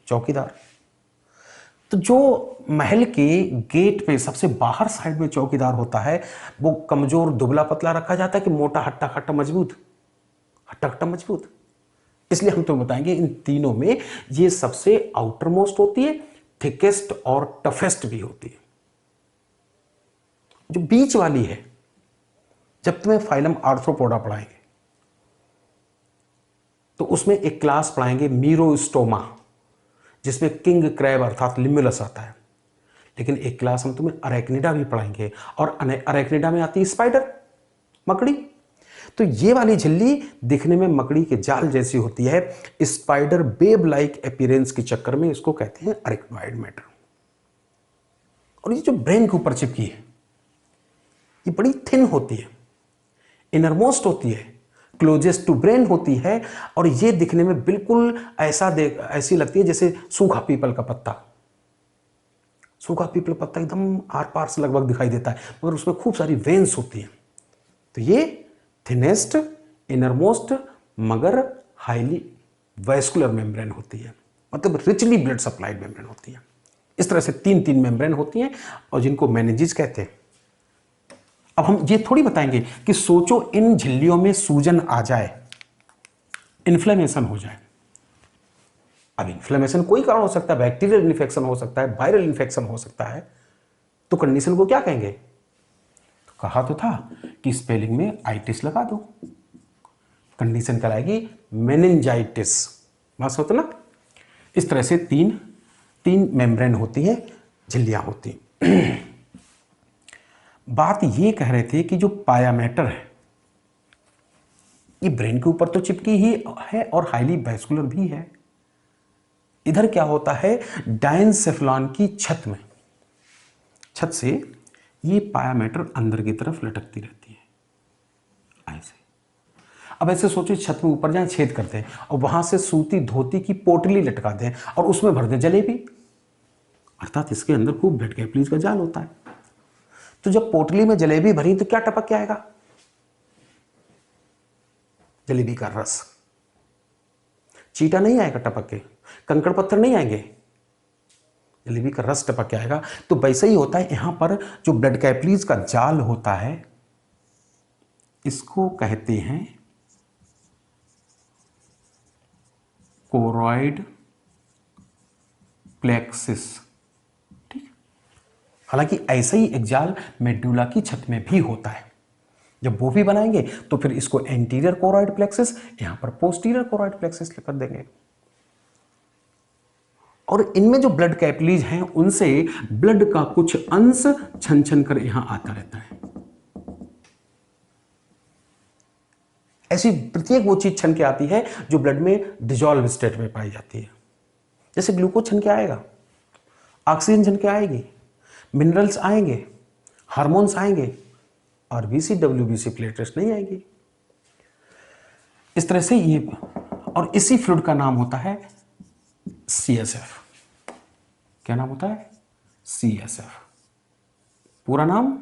A: चौकीदार। तो जो महल के गेट पे सबसे बाहर साइड में चौकीदार होता है, वो कमजोर, दुबला पतला रखा जाता है कि मोटा, हट्टा खट्टा मजबूत, हट्टा खट्टा मजबूत। इसलिए हम तो बताएंगे इन तीनों में ये सबसे आउटर मोस्ट होती है, थिकेस्ट और टफेस्ट भी होती है। जो बीच वाली है, जब तुम्हें फाइलम आर्थ्रोपोडा पढ़ाएंगे तो उसमें एक क्लास पढ़ाएंगे मीरोस्टोमा, जिसमें किंग क्रैब अर्थात लिम्बुलस आता है। लेकिन एक क्लास हम तुम्हें अरेक्निडा भी पढ़ाएंगे, और अरेक्निडा में आती है स्पाइडर, मकड़ी। तो ये वाली झिल्ली दिखने में मकड़ी के जाल जैसी होती है, स्पाइडर वेब लाइक अपीयरेंस के चक्कर में इसको कहते हैं अरेक्नोइड मैटर। और ये जो ब्रेन के ऊपर चिपकी है, ये बड़ी थिन होती है, इनरमोस्ट होती है, क्लोजेस्ट टू ब्रेन होती है, और ये दिखने में बिल्कुल ऐसी लगती है जैसे सूखा पीपल का पत्ता। सूखा पीपल पत्ता एकदम आर पार से लगभग दिखाई देता है, मगर उसमें खूब सारी वेन्स होती हैं। तो ये थिनेस्ट, इनरमोस्ट, मगर हाईली वैस्कुलर मेम्ब्रेन होती है, मतलब रिचली ब्लड सप्लाइड मेम्ब्रेन होती है। इस तरह से तीन तीन मेम्ब्रेन होती हैं, और जिनको मेनिंजेस कहते हैं। अब हम ये थोड़ी बताएंगे कि सोचो इन झिल्लियों में सूजन आ जाए, इन्फ्लेमेशन हो जाए। अब इन्फ्लेमेशन कोई कारण हो सकता है, बैक्टीरियल इन्फेक्शन हो सकता है, वायरल इन्फेक्शन हो सकता है, तो कंडीशन को क्या कहेंगे? तो कहा तो था कि स्पेलिंग में आइटिस लगा दो, कंडीशन कहलाएगी मेनिंजाइटिस। बात समझो ना। इस तरह से तीन तीन मेम्ब्रेन होती है, झिल्लियां होती हैं। बात ये कह रहे थे कि जो पाया मैटर है, ये ब्रेन के ऊपर तो चिपकी ही है और हाईली वैस्कुलर भी है। इधर क्या होता है, डायनसेफलॉन की छत में, छत से ये पाया मैटर अंदर की तरफ लटकती रहती है ऐसे। अब ऐसे सोचो, छत में ऊपर जाए, छेद करते हैं और वहां से सूती धोती की पोटली लटका दें और उसमें भर दें जलेबी, अर्थात इसके अंदर खूब ब्लड कैपिलरीज का जाल होता है। तो जब पोटली में जलेबी भरी तो क्या टपक के आएगा? जलेबी का रस। चीटा नहीं आएगा टपक के, कंकड़ पत्थर नहीं आएंगे, जलेबी का रस टपक के आएगा। तो वैसे ही होता है यहां पर, जो ब्लड कैपिलरीज का जाल होता है, इसको कहते हैं कोरॉइड प्लेक्सिस। ठीक। हालांकि ऐसा ही एक जाल मेडुला की छत में भी होता है। जब वो भी बनाएंगे तो फिर इसको एंटीरियर कोरॉइड प्लेक्सिस, यहां पर पोस्टीरियर कोरॉइड प्लेक्सिस कर देंगे। और इनमें जो ब्लड कैपिलरीज हैं, उनसे ब्लड का कुछ अंश छन छन कर यहां आता रहता है। ऐसी प्रत्येक वो चीज छन के आती है जो ब्लड में डिजॉल्व स्टेट में पाई जाती है। जैसे ग्लूकोज छन के आएगा, ऑक्सीजन छन के आएगी, मिनरल्स आएंगे, हार्मोन्स आएंगे, और बीसी डब्ल्यूबीसी प्लेटलेट्स नहीं आएगी। इस तरह से ये, और इसी फ्लूइड का नाम होता है सीएसएफ। क्या नाम होता है? सीएसएफ। पूरा नाम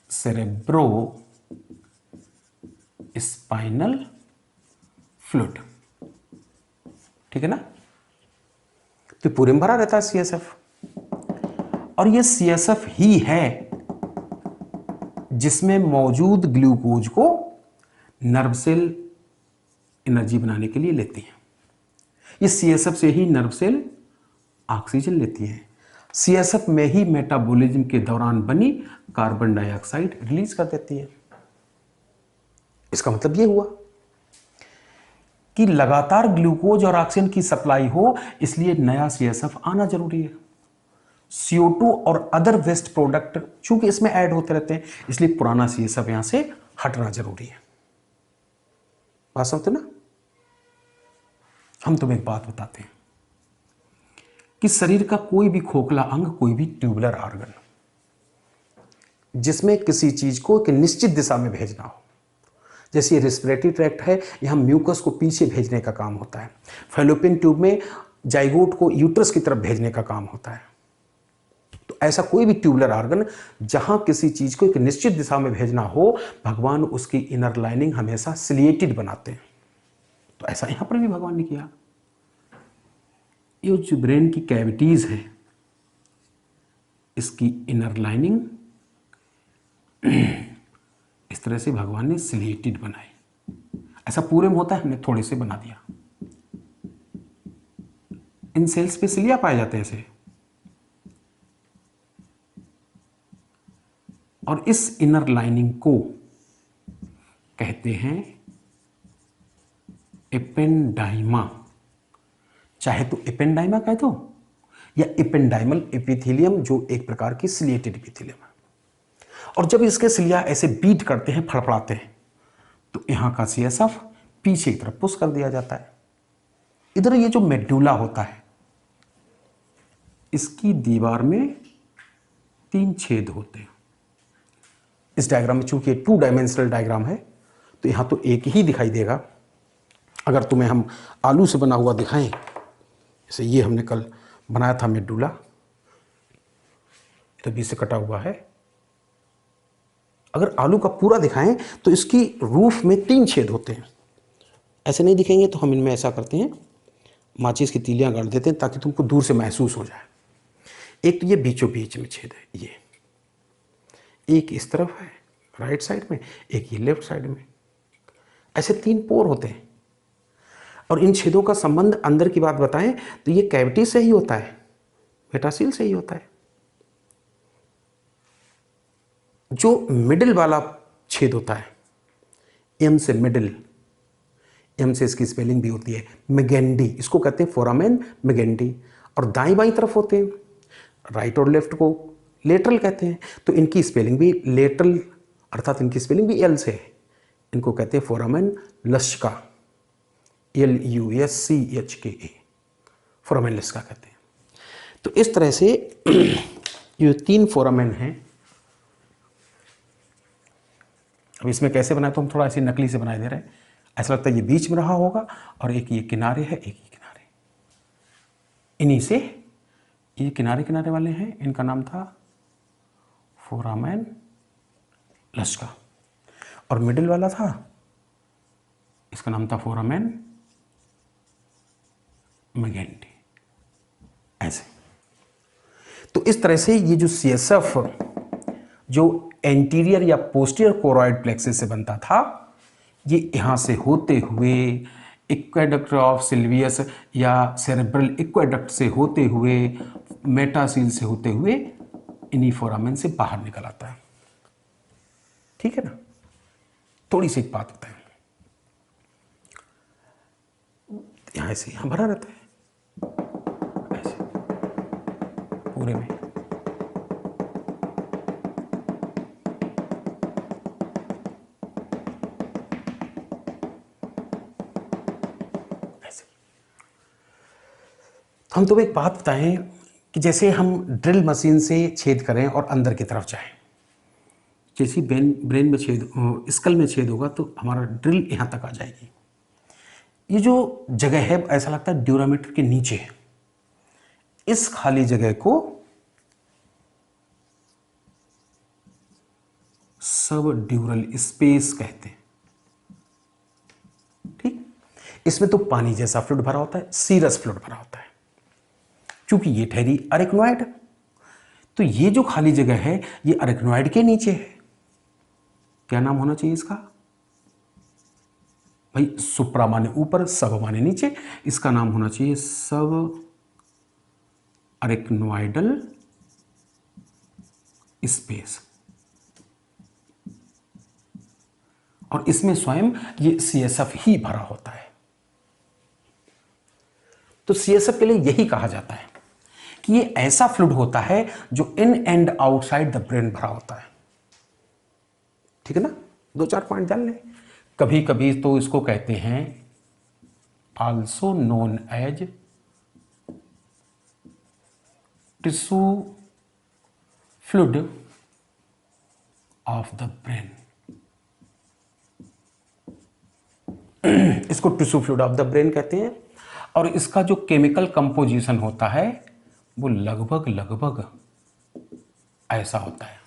A: सेरेब्रो स्पाइनल फ्लूइड। ठीक है ना? तो पूरे में भरा रहता है सीएसएफ। और ये सीएसएफ ही है जिसमें मौजूद ग्लूकोज को नर्व सेल एनर्जी बनाने के लिए लेती है। ये सीएसएफ से ही नर्व सेल ऑक्सीजन लेती है। सीएसएफ में ही मेटाबॉलिज्म के दौरान बनी कार्बन डाइऑक्साइड रिलीज कर देती है। इसका मतलब ये हुआ कि लगातार ग्लूकोज और ऑक्सीजन की सप्लाई हो, इसलिए नया सीएसएफ आना जरूरी है। CO2 और अदर वेस्ट प्रोडक्ट चूंकि इसमें ऐड होते रहते हैं, इसलिए पुराना सीएसएफ यहां से हटना जरूरी है। बात समझते ना? हम तुम्हें एक बात बताते हैं कि शरीर का कोई भी खोखला अंग, कोई भी ट्यूबुलर ऑर्गन, जिसमें किसी चीज को एक निश्चित दिशा में भेजना हो, जैसे रेस्पिरेटरी ट्रैक्ट है, यहां म्यूकस को पीछे भेजने का काम होता है। फैलोपियन ट्यूब में जाइगोट को यूट्रस की तरफ भेजने का काम होता है। तो ऐसा कोई भी ट्यूबुलर ऑर्गन जहां किसी चीज को एक निश्चित दिशा में भेजना हो, भगवान उसकी इनर लाइनिंग हमेशा सिलिएटेड बनाते हैं। तो ऐसा यहां पर भी भगवान ने किया। ये जो ब्रेन की कैविटीज है, इसकी इनर लाइनिंग इस तरह से भगवान ने सिलिएटेड बनाई। ऐसा पूरे में होता है, हमने थोड़े से बना दिया। इन सेल्स पे सिलिया पाए जाते हैं ऐसे। और इस इनर लाइनिंग को कहते हैं एपेंडाइमा, चाहे तो एपेंडाइमा कह दो या एपेंडाइमल एपिथेलियम, जो एक प्रकार की सिलिएटेड एपिथेलियम है। और जब इसके सिलिया ऐसे बीट करते हैं, फड़फड़ाते हैं, तो यहां का CSF पीछे की तरफ पुश कर दिया जाता है। इधर ये जो मेडुला होता है, इसकी दीवार में 3 छेद होते हैं। इस डायग्राम में चूंकि 2 डायमेंशनल डायग्राम है, तो यहां तो एक ही दिखाई देगा। अगर तुम्हें हम आलू से बना हुआ दिखाएं, जैसे ये हमने कल बनाया था मेडुला, तो बीच से कटा हुआ है। अगर आलू का पूरा दिखाएं तो इसकी रूफ में 3 छेद होते हैं। ऐसे नहीं दिखेंगे तो हम इनमें ऐसा करते हैं, माचिस की तीलियां गाड़ देते हैं ताकि तुमको दूर से महसूस हो जाए। एक तो ये बीचों बीच में छेद है, ये एक इस तरफ है राइट साइड में, एक ये लेफ्ट साइड में। ऐसे 3 पोर होते हैं। और इन छेदों का संबंध अंदर की बात बताएं तो ये कैविटी से ही होता है, मेटासील से ही होता है। जो मिडिल वाला छेद होता है, एम से मिडिल, एम से इसकी स्पेलिंग भी होती है मेगेंडी, इसको कहते हैं फोरामेन मेगेंडी। और दाईं बाईं तरफ होते हैं, राइट और लेफ्ट को लेटरल कहते हैं। तो इनकी स्पेलिंग भी लेटरल, अर्थात इनकी स्पेलिंग भी एल से है। इनको कहते हैं फोरामेन लस्का, LUSCHKA, फोरामेन लस्का कहते हैं। तो इस तरह से ये 3 फोरामेन हैं। अब इसमें कैसे बनाए, तो हम थोड़ा ऐसे नकली से बनाए दे रहे हैं। ऐसा लगता है ये बीच में रहा होगा और एक ये किनारे है, एक ही किनारे। इन्हीं से ये किनारे किनारे वाले हैं, इनका नाम था फोरामेन लस्का। और मिडिल वाला था, इसका नाम था फोरामेन मेगेंडी। ऐसे तो इस तरह से ये जो CSF जो एंटीरियर या पोस्टीरियर कोरॉइड प्लेक्सस से बनता था, ये यहाँ से होते हुए एक्वेडक्ट ऑफ सिल्वियस या सेरेब्रल एक्वेडक्ट से होते हुए, मेटासील से होते हुए इन्हीं फोरामेन से बाहर निकल आता है। ठीक है ना। थोड़ी सी एक बात बताएं, यहाँ ऐसे यहाँ भरा रहता है, ऐसे पूरे में। हम तुम्हें एक बात बताएं कि जैसे हम ड्रिल मशीन से छेद करें और अंदर की तरफ जाएं, जैसे ब्रेन में छेद, स्कल में छेद होगा तो हमारा ड्रिल यहाँ तक आ जाएगी। ये जो जगह है ऐसा लगता है ड्यूरामीटर के नीचे है। इस खाली जगह को सब ड्यूरल स्पेस कहते हैं। ठीक, इसमें तो पानी जैसा फ्लूइड भरा होता है, सीरस फ्लूइड भरा होता है। क्योंकि ये ठहरी अरेक्नोइड, तो ये जो खाली जगह है ये अरेक्नोइड के नीचे है। क्या नाम होना चाहिए इसका भाई? सुप्रा माने ऊपर, सब माने नीचे। इसका नाम होना चाहिए सब अरेक्नोइडल स्पेस। और इसमें स्वयं ये CSF ही भरा होता है। तो CSF के लिए यही कहा जाता है कि ये ऐसा फ्लूइड होता है जो in and outside the brain भरा होता है। ठीक है ना। 2-4 पॉइंट जान लें। कभी कभी तो इसको कहते हैं also known as tissue fluid of the brain. इसको tissue fluid of the brain कहते हैं। और इसका जो केमिकल कंपोजिशन होता है वो लगभग ऐसा होता है,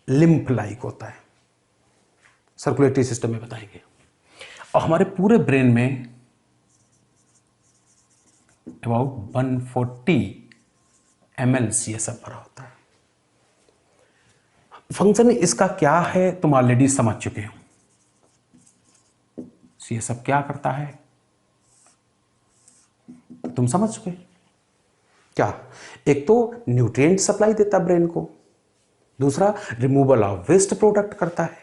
A: लिम्फ लाइक होता है। सर्कुलेटरी सिस्टम में बताएंगे। और हमारे पूरे ब्रेन में अबाउट 140 ml CSF भरा होता है। फंक्शन इसका क्या है तुम ऑलरेडी समझ चुके हो। CSF क्या करता है तुम समझ चुके। क्या? एक तो न्यूट्रिएंट सप्लाई देता है ब्रेन को, दूसरा रिमूवल ऑफ वेस्ट प्रोडक्ट करता है,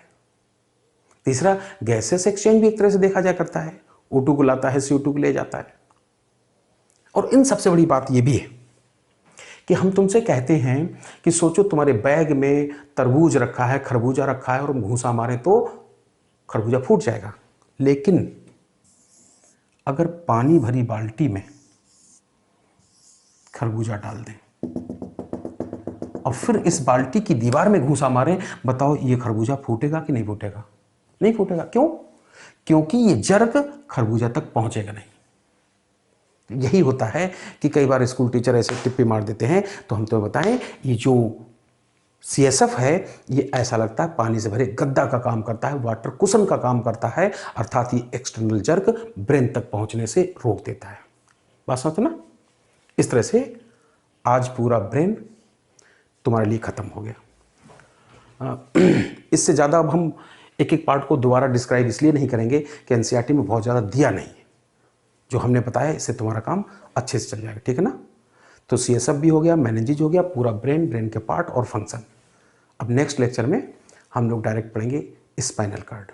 A: तीसरा गैसेस एक्सचेंज भी एक तरह से देखा जा करता है, O2 को लाता है, CO2 को ले जाता है। और इन सबसे बड़ी बात ये भी है कि हम तुमसे कहते हैं कि सोचो तुम्हारे बैग में तरबूज रखा है, खरबूजा रखा है, और हम घूंसा मारे तो खरबूजा फूट जाएगा। लेकिन अगर पानी भरी बाल्टी में खरबूजा डाल दें और फिर इस बाल्टी की दीवार में घूंसा मारें, बताओ ये खरबूजा फूटेगा कि नहीं फूटेगा? नहीं फूटेगा। क्यों? क्योंकि ये जर्क खरबूजा तक पहुंचेगा नहीं। यही होता है कि कई बार स्कूल टीचर ऐसे टिप्पी मार देते हैं, तो हम तो बताएं ये जो CSF है ये ऐसा लगता है पानी से भरे गद्दा का काम करता है, वाटर कुशन का काम करता है, अर्थात ये एक्सटर्नल जर्क ब्रेन तक पहुंचने से रोक देता है। बात समझो ना? इस तरह से आज पूरा ब्रेन तुम्हारे लिए खत्म हो गया। इससे ज़्यादा अब हम एक एक पार्ट को दोबारा डिस्क्राइब इसलिए नहीं करेंगे कि NCERT में बहुत ज़्यादा दिया नहीं है। जो हमने बताया इससे तुम्हारा काम अच्छे से चल जाएगा, ठीक है ना? तो CSF भी हो गया, मेनिंजेस हो गया, पूरा ब्रेन, ब्रेन के पार्ट और फंक्शन। अब नेक्स्ट लेक्चर में हम लोग डायरेक्ट पढ़ेंगे स्पाइनल कार्ड।